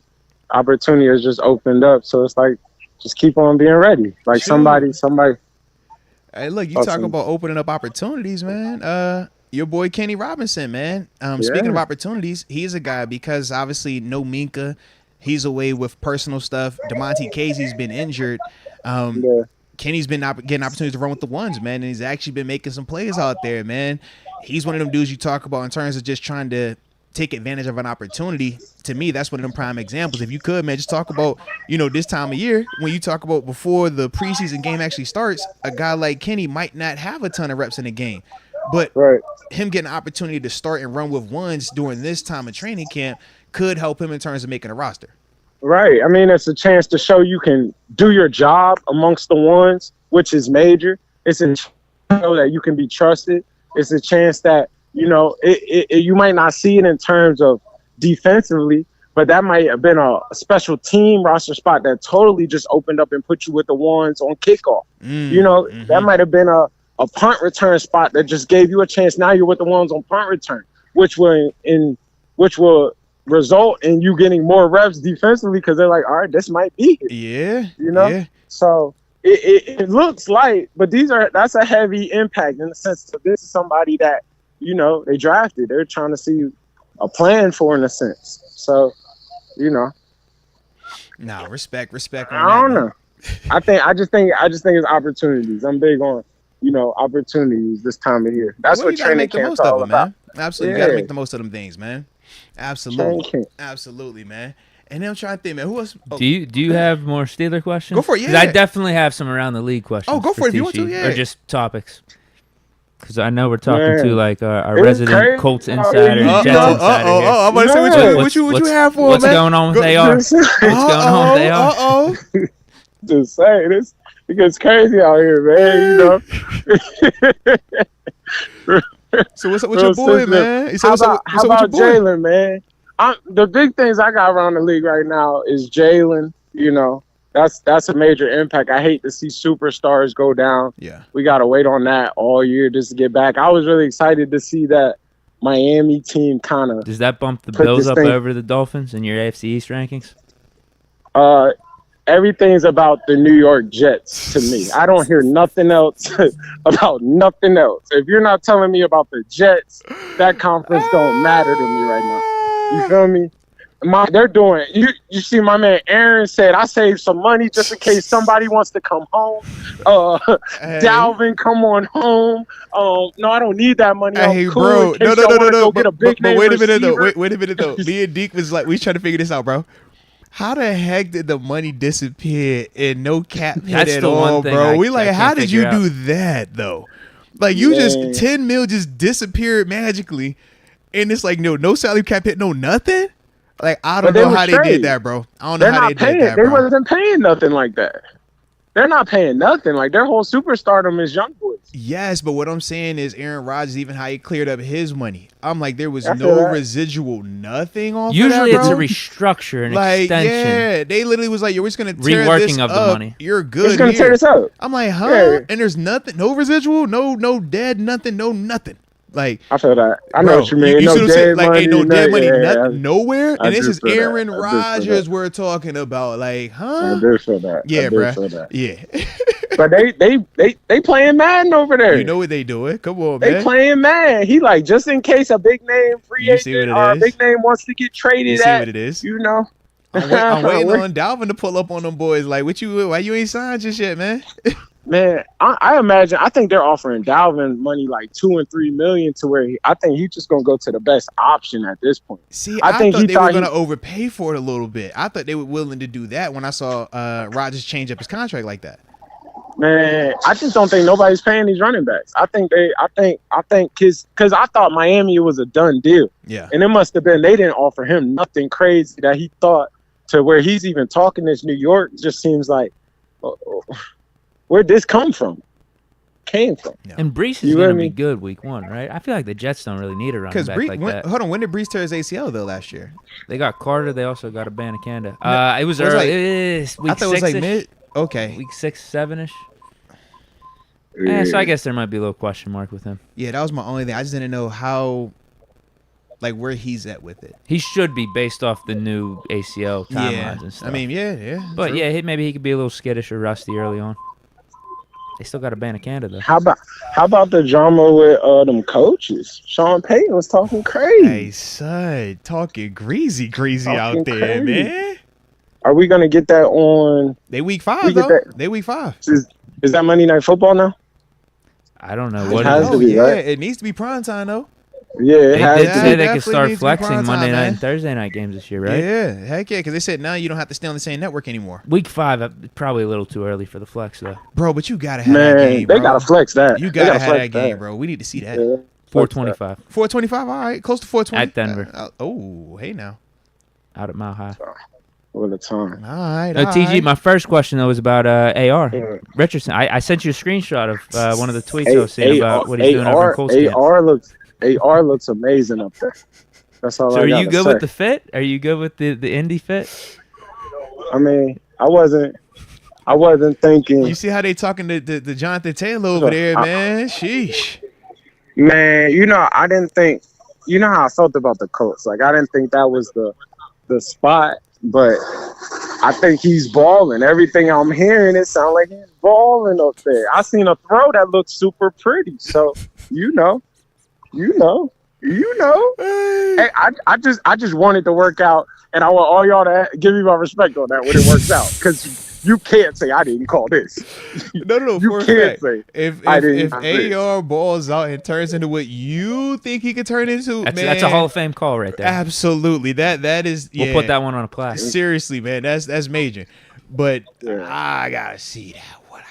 opened up. So it's like, just keep on being ready. Like somebody. Hey, look, you talk about opening up opportunities, man. Your boy Kenny Robinson, man. Speaking of opportunities, he's a guy because obviously no Minka. He's away with personal stuff. DeMonte Casey's been injured. Kenny's been getting opportunities to run with the ones, man, and he's actually been making some plays out there, man. He's one of them dudes you talk about in terms of just trying to take advantage of an opportunity. To me, that's one of them prime examples. If you could, man, just talk about, this time of year when you talk about before the preseason game actually starts, a guy like Kenny might not have a ton of reps in the game. But him getting an opportunity to start and run with ones during this time of training camp could help him in terms of making a roster. Right. I mean, it's a chance to show you can do your job amongst the ones, which is major. It's a chance to know that you can be trusted. It's a chance that, you might not see it in terms of defensively, but that might have been a special team roster spot that totally just opened up and put you with the ones on kickoff. That might have been a punt return spot that just gave you a chance. Now you're with the ones on punt return, which will result in you getting more reps defensively because they're like, all right, this might be it. Yeah. So it looks like, but that's a heavy impact in the sense that this is somebody that, they drafted. They're trying to see a plan for in a sense. So, Nah, respect. I don't know. I just think it's opportunities. I'm big on, opportunities this time of year. That's what training camp's all about. Man. Absolutely. You got to make the most of them things, man. Absolutely, man. And then I'm trying to think, man, who else? Do you have more Steeler questions? Go for it, yeah. I definitely have some around the league questions. Oh, go for it if you want to, yeah. Or just topics. Because I know we're talking Man. to like our It's resident crazy Colts how insider, he- and Jets insider here. I'm about to say what you have for him, What's man? going on with Go- AR? Just, What's going on with AR? just saying, it gets crazy out here, man. So what's up with your boy, man? So How what's up about with your boy? Jalen, man? The big things I got around the league right now is Jalen. That's a major impact. I hate to see superstars go down. Yeah. We got to wait on that all year just to get back. I was really excited to see that Miami team kind of. Does that bump the Put Bills this up thing- over the Dolphins in your AFC East rankings? Everything's about the New York Jets to me. I don't hear nothing else about nothing else. If you're not telling me about the Jets, that conference don't matter to me right now. You feel me? They're doing. You see, my man Aaron said I saved some money just in case somebody wants to come home. Hey. Dalvin, come on home. No, I don't need that money. Hey, I'm cool bro. in case No. y'all wanna go get a But big name wait a minute though. receiver. Wait a minute though. Me and Deke was like, we trying to figure this out, bro. How the heck did the money disappear and no cap hit That's at the one all, thing bro? I We like, can't how did you figure do out. that though? Like you Man. just 10 mil just disappeared magically, and it's like no salary cap hit, no nothing. Like I don't But they know was how they straight. did that, bro. I don't know They're how not they paying. did that, They bro. wasn't paying nothing like that. They're not paying nothing. Like their whole superstardom is young boys. Yes, but what I'm saying is Aaron Rodgers, even how he cleared up his money. I'm like, there was I feel no that. residual, nothing off Usually of that, it's a bro. restructure, an Like, extension. yeah, they literally was like, yo, we're just gonna tear Reworking this of the up. money. You're We're good just gonna here. tear this up. I'm like, huh? Yeah. And there's nothing, no residual, no dead, nothing, no nothing. Like, I feel that. I bro, know what you mean. You no see what I'm dead saying? Like, money. ain't no dead money, yeah, nowhere. I And this do is feel that. Aaron I do feel Rodgers that. we're talking about. Like, I huh? do feel that. Yeah, I do bruh. feel that. Yeah. But they playing Madden over there. You know what they doing? Come on, They man. playing Madden. He like just in case a big name free You see agent what it or a is? big name wants to get traded. You see at, what it is? You know. I'm waiting on Dalvin to pull up on them boys. Like, why you ain't signed just yet, man? Man, I imagine. I think they're offering Dalvin money like $2 and $3 million to where I think he's just gonna go to the best option at this point. See, I I think thought he they were thought gonna overpay for it a little bit. I thought they were willing to do that when I saw Rodgers change up his contract like that. Man, I just don't think nobody's paying these running backs. I think because I thought Miami was a done deal, Yeah. and it must have been they didn't offer him nothing crazy that he thought to where he's even talking this New York. Just seems like, where'd this come from? Came from. And Brees is You going to with be me? good week 1, right? I feel like the Jets don't really need a running Because back like that. hold on, when did Brees tear his ACL though last year? They got Carter. They also got a Canada. It was it was early. Week I thought it was like 6-ish. mid. Okay. Week 6, 7-ish. Yeah, so I guess there might be a little question mark with him. Yeah, that was my only thing. I just didn't know how, like, where he's at with it. He should be based off the new ACL timelines Yeah. and stuff. I mean, yeah. but true. yeah, maybe he could be a little skittish or rusty early on. They still got a Canada though. How about the drama with them coaches? Sean Payton was talking crazy. Hey, son, talking greasy Talking out there, crazy. man. Are we gonna get that on? They week 5 We get though. that- They week 5. Is that Monday Night Football now? I don't know It what has it to is. be, yeah, right? it needs to be prime time though. Yeah, it They has did to say be. they definitely could start needs to be flexing prime Monday time, night man. and Thursday night games this year, right? Yeah, heck yeah, because they said now you don't have to stay on the same network anymore, Week 5, probably a little too early for the flex though. bro. But you gotta have that Man, game, they bro. gotta flex that. You They gotta have flex that game, bro. We need to see that. Yeah, flex that. 425 425, all right, close to 420 At Denver. Oh, hey now, out at Mile High. What a time. all right. No, all TG, right. my first question though was about AR Yeah. Richardson. I sent you a screenshot of one of the tweets I was seeing about what he's doing over in AR, Colts camp. AR looks amazing up there. That's all So I are you gotta good say. with the fit? Are you good with the indie fit? I mean, I wasn't thinking. You see how they talking to Jonathan Taylor over there, man? Sheesh. Man, I didn't think. You know how I felt about the Colts. Like I didn't think that was the spot, but I think he's balling. Everything I'm hearing, it sounds like he's balling up there. I seen a throw that looked super pretty. So you know. Hey, I just wanted to work out, and I want all y'all to give me my respect on that when it works out, because you can't say I didn't call this. No. You For a can't fact. say If I didn't call this. AR balls out and turns into what you think he could turn into, man, That's a Hall of Fame call right there. Absolutely, that is. We'll yeah. put that one on a plaque. Seriously, man, that's major. But Yeah. I gotta see that one.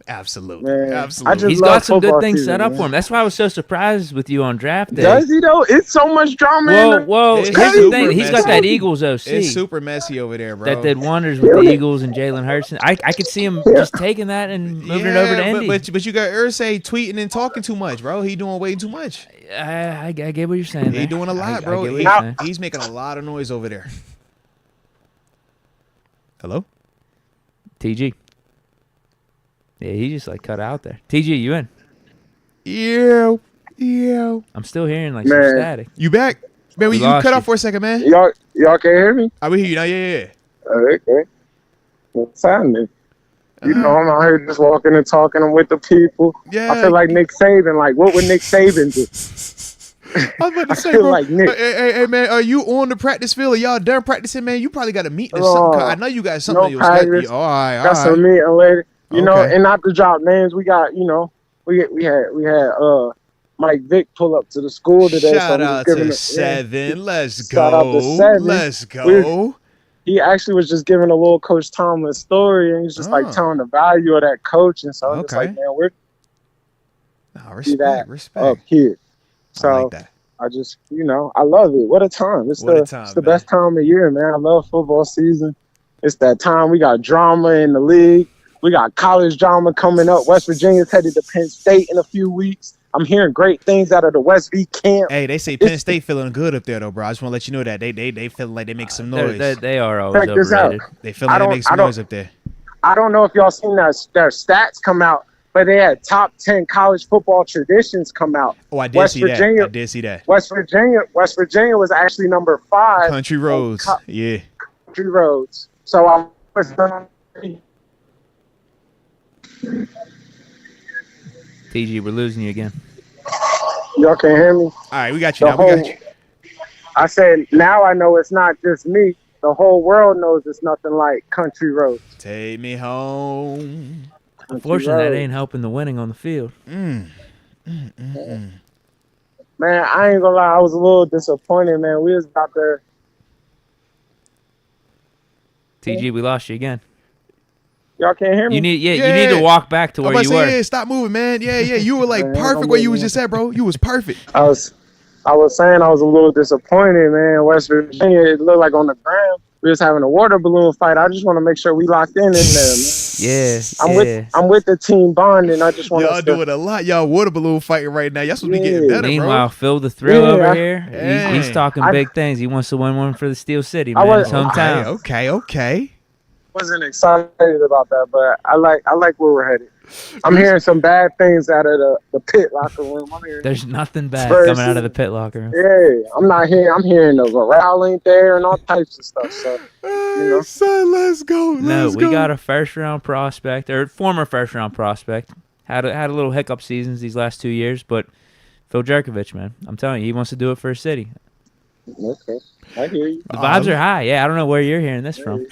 Absolutely. Man, Absolutely. I just He's love got some good football things season, set up man. for him. That's why I was so surprised with you on draft day. Does he though? It's so much drama. Whoa. It's Here's the super thing. He's got messy. that Eagles OC. It's super messy over there, bro. That did wonders with the Eagles and Jalen Hurts. I could see him just taking that and moving it over to Indy. But you got Irsay tweeting and talking too much, bro. He doing way too much. I get what you're saying. He doing a lot, bro. I get what you're saying. He's making a lot of noise over there. Hello? TG. Yeah, he just like cut out there. TG, you in? Yeah. I'm still hearing like Man. some static. You back? Man, We you lost cut you. off for a second, man. Y'all can't hear me? I will hear you now. Yeah. Okay. What's happening? You know, I'm out here just walking and talking. I'm with the people. Yeah. I feel like Nick Saban. Like, what would Nick Saban do? I was about to say, feel bro. like Nick. Hey, man, are you on the practice field? Are y'all done practicing, man? You probably got a meeting or something. I know you got something no in your schedule. practice. All right. Got some meeting later. You know, Okay. and not to drop names, we got, you know, we had Mike Vick pull up to the school today. Shout so out to 7. Let's Shout out to go. 7. Let's go. He actually was just giving a little Coach Tomlin story, and he's just like telling the value of that coach. And so it's like, man, we're Respect. up here. So I like that. I just, you know, I love it. What a time. It's the best time of year, man. I love football season. It's that time. We got drama in the league. We got college drama coming up. West Virginia's headed to Penn State in a few weeks. I'm hearing great things out of the West V camp. Hey, they say Penn State feeling good up there, though, bro. I just want to let you know that they feeling like they make some noise. They are always Check this out. overrated. They feeling like they make some noise up there. I don't know if y'all seen their stats come out, but they had top 10 college football traditions come out. Oh, I did see that. I did see that. West Virginia was actually number 5. Country roads. Yeah. Country roads. So I was TG, we're losing you again. Y'all can't hear me? All right, we got you now. We got you. I said, now I know it's not just me. The whole world knows it's nothing like country roads. Take me home. Unfortunately, that ain't helping the winning on the field. Man, I ain't gonna lie, I was a little disappointed, man. We was about to. TG, we lost you again. Y'all can't hear me? You need to walk back to where you were. Yeah, stop moving, man. Yeah. You were like Man, perfect where you was just at, bro. You was perfect. I was saying I was a little disappointed, man. West Virginia, it looked like on the ground we was having a water balloon fight. I just want to make sure we locked in there, man. Yeah. I'm with the team bond, and I just want Y'all doing a lot. Y'all water balloon fighting right now. Y'all supposed to be getting better, Meanwhile, bro. Phil the Thrill over here, Hey. he's talking big things. He wants to win one for the Steel City, man. His hometown. Okay. Wasn't excited about that, but I like where we're headed. I'm hearing some bad things out of the pit locker room. There's nothing bad coming out of the pit locker room. Yeah, I'm hearing the morale ain't there and all types of stuff. So, you know. Son, let's go. We got a first-round prospect, or former first-round prospect. Had a little hiccup seasons these last 2 years, but Phil Jerkovich, man, I'm telling you, he wants to do it for his city. Okay, I hear you. The vibes are high. Yeah, I don't know where you're hearing this from.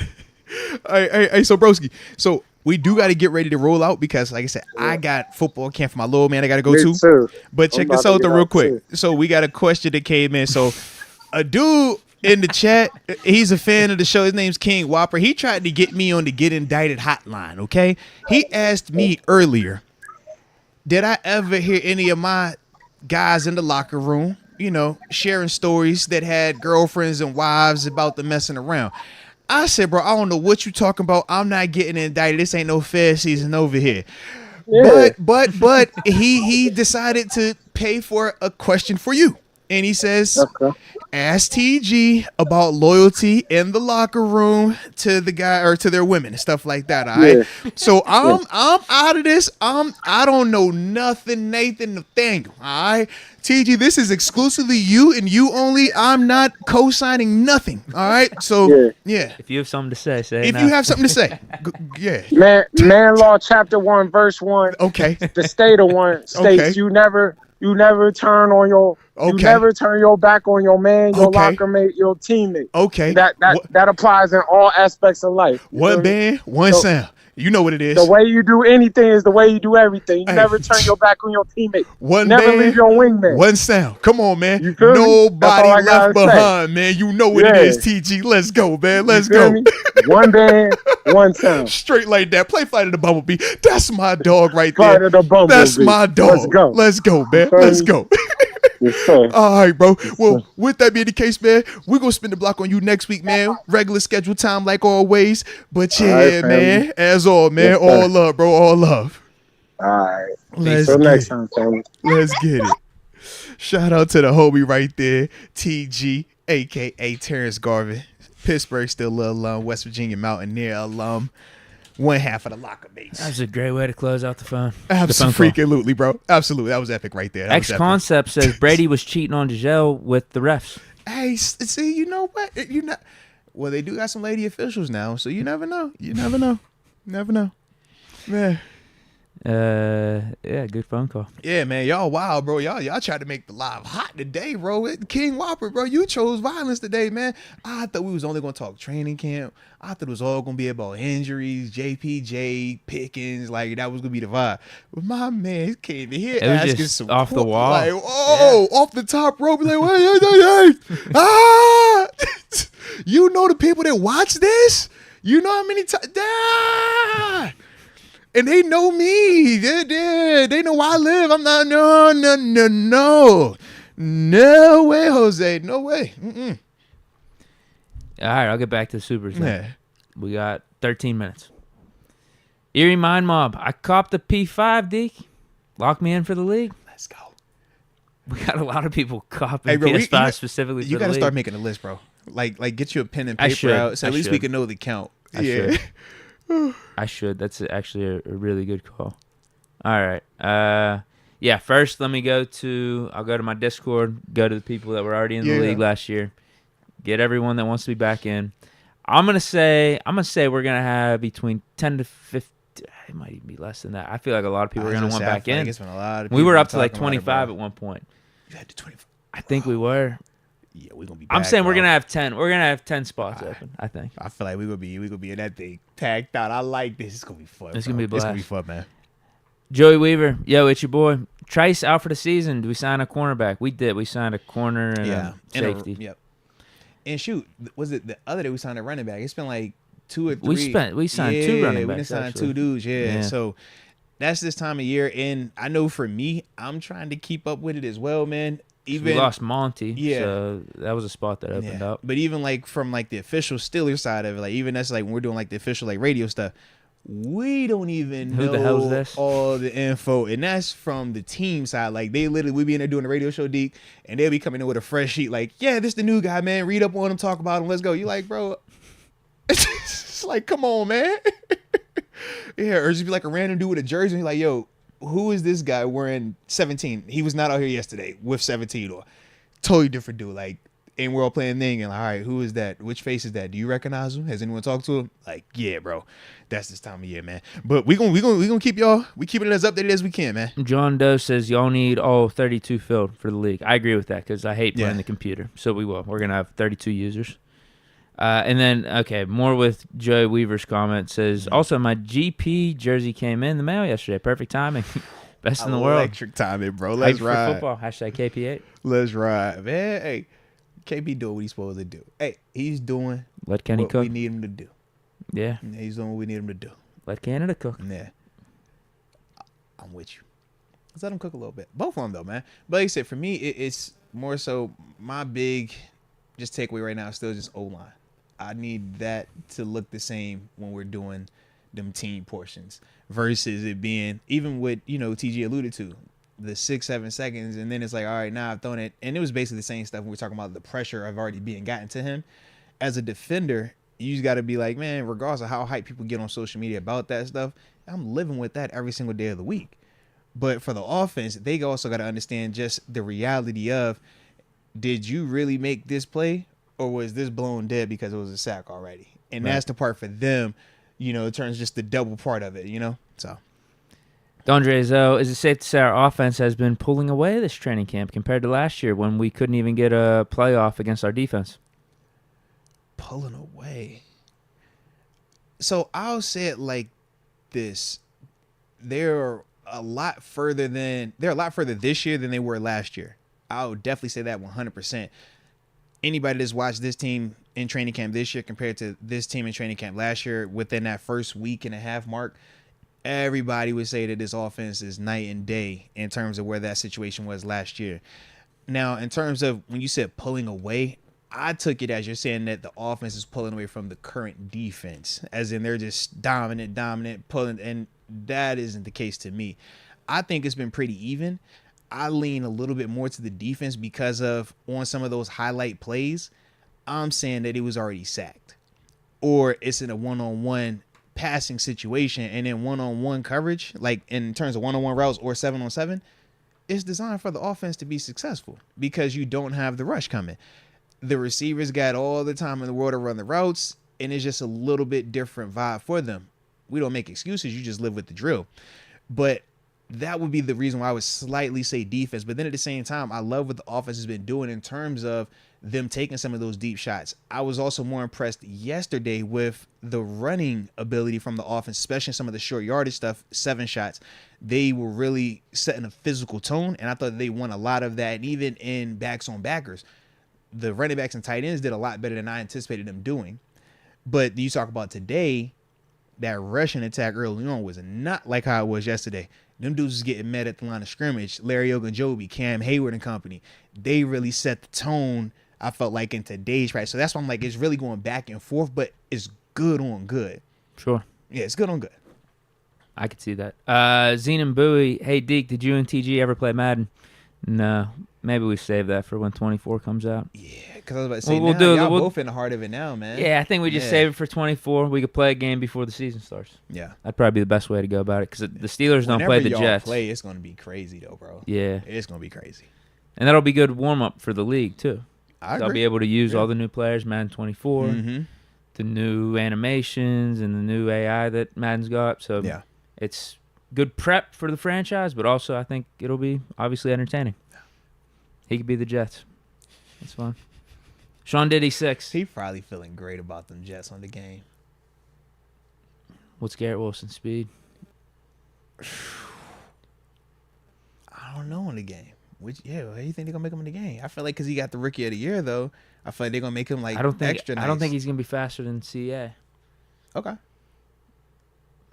Hey, so broski, so we do got to get ready to roll out because, like I said, I got football camp for my little man I got to go to. Too. But check this out real quick. So we got a question that came in. So a dude in the chat, he's a fan of the show. His name's King Whopper. He tried to get me on the Get Indicted hotline, okay? He asked me earlier, did I ever hear any of my guys in the locker room, you know, sharing stories that had girlfriends and wives about them messing around? I said, bro, I don't know what you talking about. I'm not getting indicted. This ain't no fair season over here. Yeah. But he decided to pay for a question for you. And he says, ask TG about loyalty in the locker room to the guy or to their women and stuff like that. All right. Yeah. So I'm out of this. I don't know nothing, Nathan Nathaniel. All right. TG, this is exclusively you and you only. I'm not co-signing nothing. All right. So yeah. If you have something to say, say it. If now. you have something to say, yeah. Man Law Chapter 1 Verse 1. Okay. The state of 1 states you never turn on your you never turn your back on your man, your locker mate, your teammate. Okay. That applies in all aspects of life. One band, one sound. You know what it is. The way you do anything is the way you do everything. You never turn your back on your teammate. One never band, leave your wingman. one sound. Come on, man. You feel me? Nobody That's all I left gotta behind, say. man. You know what it is, TG. Let's go, man. Let's You feel go. me? One band, one sound. Straight like that. Play Flight of the Bumblebee. That's my dog right Flight there. of the Bumblebee. That's my dog. Let's go. Let's go, man. feel Let's me? go. Yes, sir. All right, bro. Yes, Well, sir. with that being the case, man, we're going to spin the block on you next week, man. Regular schedule time like always. But yeah, All right, family. man, as all, man, Yes, sir. all love, bro, all love. All right. Let's Till get next it. time, family. Let's get it. Shout out to the homie right there, TG, a.k.a. Terence Garvin. Pittsburgh still alum, West Virginia Mountaineer alum. One half of the locker mates. That was a great way to close out the phone. Absolutely, bro. Absolutely. That was epic right there. That was X epic. Concept says Brady was cheating on Giselle with the refs. Hey, see, you know what? You know, well, they do got some lady officials now, so you never know. You never know. Never know. Man. Yeah, good phone call. Yeah, man, y'all wild, bro. Y'all tried to make the live hot today, bro. King Whopper, bro. You chose violence today, man. I thought we was only gonna talk training camp. I thought it was all gonna be about injuries, JPJ, Pickens, like that was gonna be the vibe. But my man came in here It was asking just some off the wall. like, off the top rope, like, wait, ah! You know the people that watch this? You know how many times? And they know me. They know where I live. I'm not. No way, Jose. No way. Mm-mm. All right, I'll get back to the Supers now. Yeah. We got 13 minutes. Erie Mind Mob. I copped the P5, Deke. Lock me in for the league. Let's go. We got a lot of people copping Hey, bro, PS5 specifically for You the got to league. start making a list, bro. Like get you a pen and I paper should. out, so I at least we should. can know the count. I yeah. should. I should. That's actually a really good call. All right. Yeah, first I'll go to my Discord, go to the people that were already in the league last year, get everyone that wants to be back in. I'm gonna say we're gonna have between 10 to 15. It might even be less than that. I feel like a lot of people are gonna want back in. It's been a lot of We were people up to like talking about it, 25 bro. at one point. You had to 25. I think we were. Yeah, we're gonna be back, I'm saying we're bro. gonna have 10. We're gonna have 10 spots open, I think. I feel like we gonna be in that thing tagged out. I like this. It's gonna be fun. It's bro. gonna be a It's gonna blast. be fun, man. Joey Weaver, yo, it's your boy. Trice out for the season. Do we sign a cornerback? We did. We signed a corner and a safety. Yep. And shoot, was it the other day we signed a running back? It's been like 2 or 3. We signed 2 running We backs. signed actually. 2 dudes. Yeah. Yeah. So that's this time of year, and I know for me, I'm trying to keep up with it as well, man. Even We lost Monty, Yeah. so that was a spot that opened up. But even like from like the official Steelers side of it, like even that's like when we're doing like the official like radio stuff, we don't even Who know the hell's this? all the info, and that's from the team side. Like they literally, we be in there doing the radio show, Deke, and they'll be coming in with a fresh sheet, like, yeah, this the new guy, man. Read up on him, talk about him, let's go. You like, bro? It's like, come on, man. Yeah, or just be like a random dude with a jersey, and you're like, yo, who is this guy wearing 17? He was not out here yesterday with 17, or totally different dude. Like, and we're all playing thing, and like, all right, who is that? Which face is that? Do you recognize him? Has anyone talked to him? Like, yeah, bro, that's this time of year, man. But we gonna keep y'all. We keeping it as updated as we can, man. John Doe says y'all need all 32 filled for the league. I agree with that because I hate playing Yeah. the computer. So we will. We're gonna have 32 users. And then more with Joey Weaver's comment says also my GP jersey came in the mail yesterday. Perfect timing. Best in the world. Electric timing, bro. Let's Hyped for ride. football. Hashtag KP8. Let's ride, man. Hey, KB doing what he's supposed to do. Hey, he's doing Let Kenny what cook. we need him to do. Yeah. Yeah, he's doing what we need him to do. Let Canada cook. Yeah. I'm with you. Let's let him cook a little bit. Both of them, though, man. But like I said, for me, it's more so my big just takeaway right now is still just O-line. I need that to look the same when we're doing them team portions versus it being, even what, TG alluded to, the 6-7 seconds, and then it's like, all right, now I've thrown it. And it was basically the same stuff when we're talking about the pressure of already being gotten to him. As a defender, you just got to be like, man, regardless of how hype people get on social media about that stuff, I'm living with that every single day of the week. But for the offense, they also got to understand just the reality of, did you really make this play, or was this blown dead because it was a sack already? And that's the part for them, it turns just the double part of it, So Dondre Zoe, is it safe to say our offense has been pulling away this training camp compared to last year when we couldn't even get a playoff against our defense? pulling away. So I'll say it like this. They're a lot further this year than they were last year. I would definitely say that 100%. Anybody that's watched this team in training camp this year compared to this team in training camp last year, within that first week and a half mark, everybody would say that this offense is night and day in terms of where that situation was last year. Now, in terms of when you said pulling away, I took it as you're saying that the offense is pulling away from the current defense, as in they're just dominant, pulling, and that isn't the case to me. I think it's been pretty even. I lean a little bit more to the defense because of on some of those highlight plays, I'm saying that it was already sacked, or it's in a one-on-one passing situation, and in one-on-one coverage, like in terms of one-on-one routes or 7-on-7, it's designed for the offense to be successful because you don't have the rush coming. The receivers got all the time in the world to run the routes, and it's just a little bit different vibe for them. We don't make excuses. You just live with the drill. But that would be the reason why I would slightly say defense. But then at the same time, I love what the offense has been doing in terms of them taking some of those deep shots. I was also more impressed yesterday with the running ability from the offense, especially some of the short yardage stuff, 7 shots. They were really setting a physical tone, and I thought they won a lot of that. And even in backs on backers, the running backs and tight ends did a lot better than I anticipated them doing. But you talk about today, that rushing attack early on was not like how it was yesterday. Them dudes was getting met at the line of scrimmage. Larry Ogunjobi, Cam Hayward and company. They really set the tone, I felt like, in today's practice. So that's why I'm like, it's really going back and forth, but it's good on good. Sure. Yeah, it's good on good. I could see that. Zenon Bowie, hey, Deke, did you and TG ever play Madden? No. Maybe we save that for when 24 comes out. Yeah, because I was about to say, We'll do it. y'all both in the heart of it now, man. Yeah, I think we just save it for 24. We could play a game before the season starts. Yeah. That'd probably be the best way to go about it because the Steelers don't play the y'all Jets. Play, it's going to be crazy, though, bro. Yeah. It's going to be crazy. And that'll be good warm-up for the league, too. I'll be able to use all the new players, Madden 24, the new animations, and the new AI that Madden's got. So it's good prep for the franchise, but also I think it'll be obviously entertaining. He could be the Jets. That's fun. Sean Diddy 6. He probably feeling great about them Jets on the game. What's Garrett Wilson's speed? I don't know on the game. How do you think they're gonna make him in the game? I feel like because he got the Rookie of the Year though, I feel like they're gonna make him like extra nice. I don't think he's gonna be faster than CA. Okay.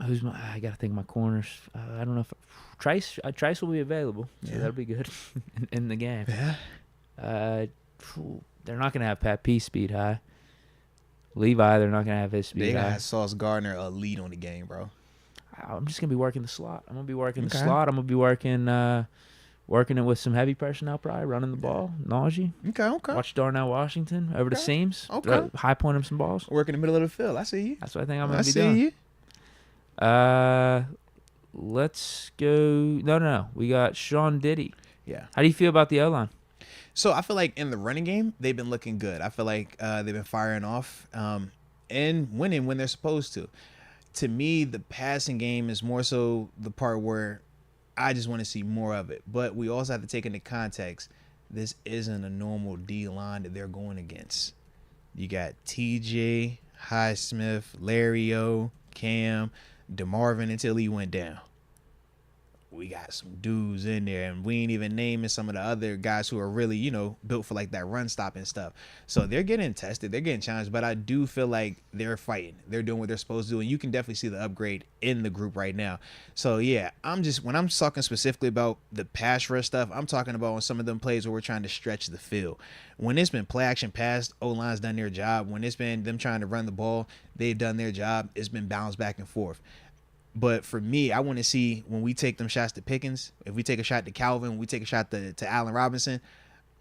I gotta think of my corners. I don't know if Trice will be available, so that'll be good in the game. Yeah. They're not gonna have Pat P speed high. Levi, they're not gonna have his speed high. They got Sauce Gardner a lead on the game, bro. I'm just gonna be working the slot. I'm gonna be working the slot. I'm gonna be working it with some heavy personnel, probably running the ball. Najee. Okay. Watch Darnell Washington over the seams. Okay. High point him some balls. Work in the middle of the field. I see you. That's what I think I'm gonna be doing. I see you. Let's go. No. We got Sean Diddy. Yeah. How do you feel about the O-line? So I feel like in the running game, they've been looking good. I feel like they've been firing off and winning when they're supposed to. To me, the passing game is more so the part where I just want to see more of it. But we also have to take into context, this isn't a normal D-line that they're going against. You got TJ, Highsmith, Larry O, Cam, DeMarvin until he went down. We got some dudes in there, and we ain't even naming some of the other guys who are really, built for like that run stop and stuff. So they're getting tested, they're getting challenged, but I do feel like they're fighting. They're doing what they're supposed to do, and you can definitely see the upgrade in the group right now. So yeah, when I'm talking specifically about the pass rush stuff, I'm talking about on some of them plays where we're trying to stretch the field. When it's been play action pass, O-line's done their job. When it's been them trying to run the ball, they've done their job. It's been bounced back and forth. But for me, I want to see when we take them shots to Pickens, if we take a shot to Calvin, we take a shot to Allen Robinson,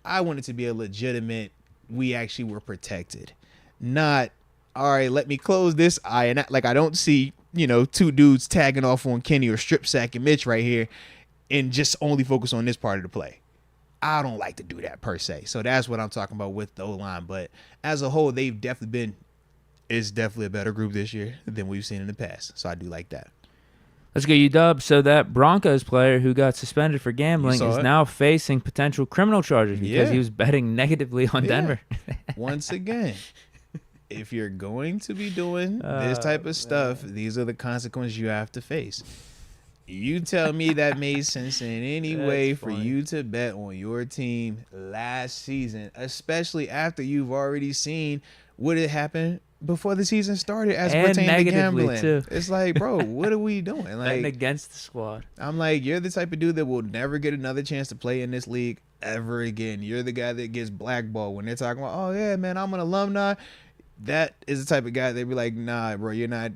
I want it to be a legitimate, we actually were protected. Not, all right, let me close this eye. And I don't see, two dudes tagging off on Kenny or strip sacking Mitch right here and just only focus on this part of the play. I don't like to do that per se. So that's what I'm talking about with the O-line. But as a whole, it's definitely a better group this year than we've seen in the past. So I do like that. Let's go, UW. So that Broncos player who got suspended for gambling is now facing potential criminal charges because he was betting negatively on Denver. Once again. if you're going to be doing this type of stuff, these are the consequences you have to face. You tell me that made sense in any way for you to bet on your team last season, especially after you've already seen what had happened before the season started as And pertaining to gambling. too. It's like, bro, what are we doing? Betting Like, against the squad. I'm like, you're the type of dude that will never get another chance to play in this league ever again. You're the guy that gets blackballed when they're talking about, oh yeah, man, I'm an alumni. That is the type of guy they'd be like, nah, bro, you're not.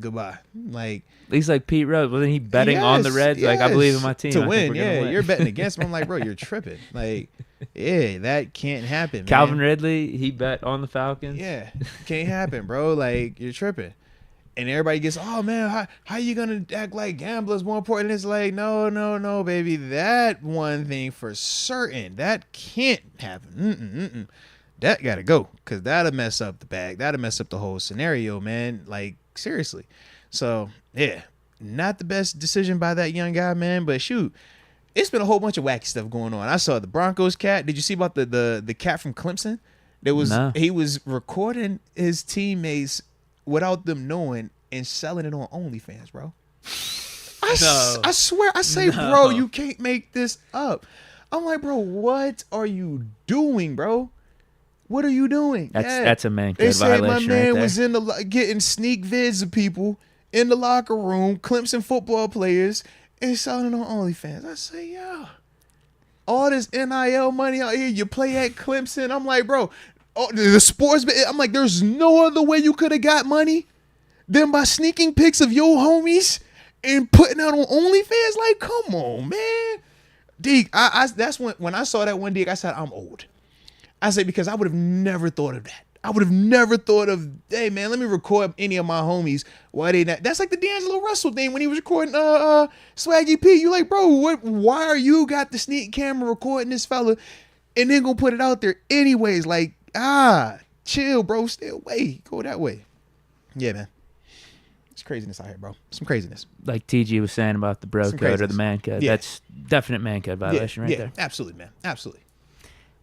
Goodbye. Like, He's like Pete Rose. Wasn't he betting on the Reds? Like, I believe in my team. To I think win, we're gonna win. You're betting against him. I'm like, bro, you're tripping. Like, yeah, that can't happen, man. Calvin Ridley, he bet on the Falcons. Yeah, can't happen, bro. Like, you're tripping. And everybody gets, oh, man, how you going to act like gamblers more important? It's like, no, baby. That one thing for certain, that can't happen. That got to go, because that'll mess up the bag. That'll mess up the whole scenario, man. Like, seriously. So, yeah, not the best decision by that young guy, man. But, shoot, it's been a whole bunch of wacky stuff going on. I saw the Broncos cat. Did you see about the cat from Clemson? No. He was recording his teammates without them knowing and selling it on OnlyFans, bro. I swear, I say, bro, you can't make this up. I'm like, bro, what are you doing, bro? What are you doing? That's a man They code say violation my man right there. was in the getting sneak vids of people in the locker room, Clemson football players, and selling it on OnlyFans. I say, yeah, all this NIL money out here, you play at Clemson. I'm like, bro, the sports. I'm like, there's no other way you could have got money than by sneaking pics of your homies and putting out on OnlyFans. Like, come on, man. Deke, that's when I saw that one, Deke, I said, I'm old. I say, because I would have never thought of that. I would have never thought of, hey, man, let me record any of my homies. Why they not? That's like the D'Angelo Russell thing when he was recording Swaggy P. You like, bro, why are you got the sneak camera recording this fella and then gonna put it out there anyways? Like, chill, bro. Stay away. Go that way. Yeah, man. It's craziness out here, bro. Some craziness. Like TG was saying about the bro Some code or craziness. the man code. Yeah. That's definite man code violation right there. Absolutely, man. Absolutely.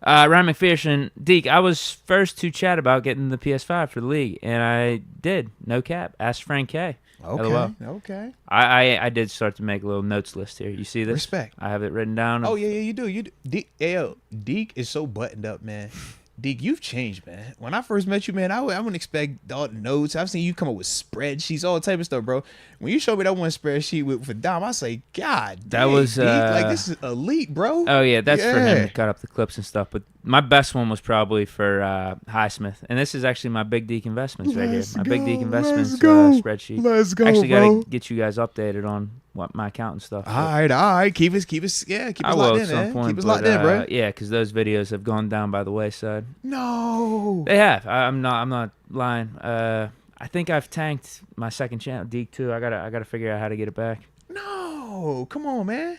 Ryan McPherson, Deke, I was first to chat about getting the PS5 for the league, and I did. No cap. Asked Frank K. Okay. LOL. Okay. I did start to make a little notes list here. You see this? Respect. I have it written down. Oh, yeah, you do. You do. Deke is so buttoned up, man. Deke, you've changed, man. When I first met you, man, I wouldn't expect all the notes. I've seen you come up with spreadsheets, all type of stuff, bro. When you showed me that one spreadsheet for Dom, I say, God, That dang, was, Deke, like, this is elite, bro. Oh, yeah, that's for him Yeah. to cut up the clips and stuff. But my best one was probably for Highsmith. And this is actually my Big Deke Investments right here. Let's My Big go, Deke Investments let's go. spreadsheet. Let's go, Actually bro. got to get you guys updated on what my account and stuff. All right. Keep us I locked will in, at some man. point. Keep us but, locked in, bro. Yeah, because those videos have gone down by the wayside. No. They have. I'm not lying. I think I've tanked my second channel, Deke 2. I gotta figure out how to get it back. No. Come on, man.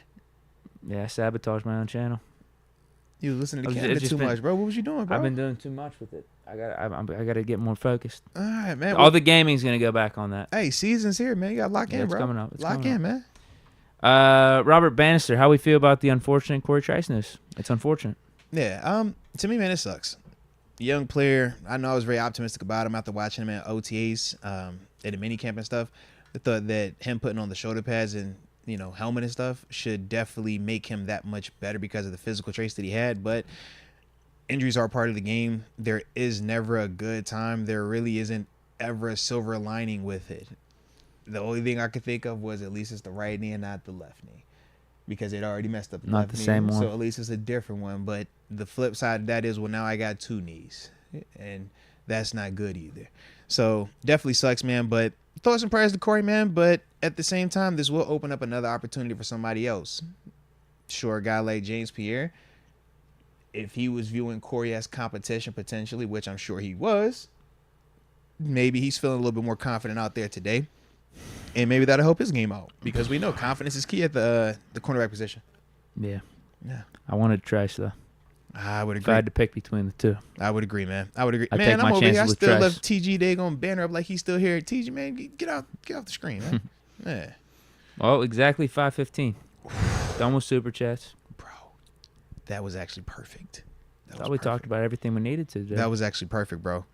Yeah, I sabotaged my own channel. You listening to It's Cabinet just too been- much, bro. What was you doing, bro? I've been doing too much with it. I gotta get more focused. All right, man. All the gaming's gonna go back on that. Hey, season's here, man. You got to lock Yeah, in, it's bro. coming up. It's Lock coming in, up. man. Robert Bannister, how we feel about the unfortunate Corey Trice news? It's unfortunate. Yeah. To me, man, it sucks. Young player. I know I was very optimistic about him after watching him at OTAs, at the mini camp and stuff. I thought that him putting on the shoulder pads and helmet and stuff should definitely make him that much better because of the physical traits that he had. But injuries are part of the game. There is never a good time. There really isn't ever a silver lining with it. The only thing I could think of was at least it's the right knee and not the left knee, because it already messed up the Not left the knee. same one. So at least it's a different one. But the flip side of that is, well, now I got two knees, and that's not good either. So definitely sucks, man. But thoughts and prayers to Corey, man. But at the same time, this will open up another opportunity for somebody else. Sure, a guy like James Pierre, if he was viewing Corey as competition potentially, which I'm sure he was, maybe he's feeling a little bit more confident out there today. And maybe that'll help his game out, because we know confidence is key at the cornerback position. Yeah. Yeah. I wanted Trice though. I would If agree. I had to pick between the two. I would agree, man. I would agree. I'd Man, take my I'm over here. I chances with still Trice. left TG Day on banner up like he's still here. TG, man, get off the screen, man. Yeah. Well, exactly 5:15. Done with super chats. Bro, that was actually perfect. That Thought was we perfect. talked about everything we needed to today. That was actually perfect, bro.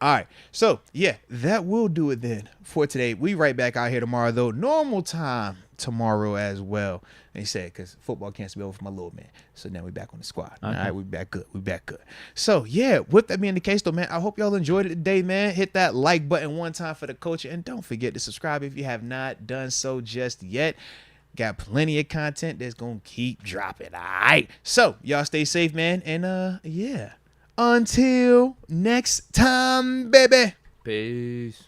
All right. So, yeah, that will do it then for today. We right back out here tomorrow, though. Normal time tomorrow as well. They said, because football can't be over for my little man. So now we back on the squad. Okay. All right, we back good. We back good. So, yeah, with that being the case, though, man, I hope y'all enjoyed it today, man. Hit that like button one time for the culture. And don't forget to subscribe if you have not done so just yet. Got plenty of content that's going to keep dropping. All right. So, y'all stay safe, man. And, yeah. Until next time, baby. Peace.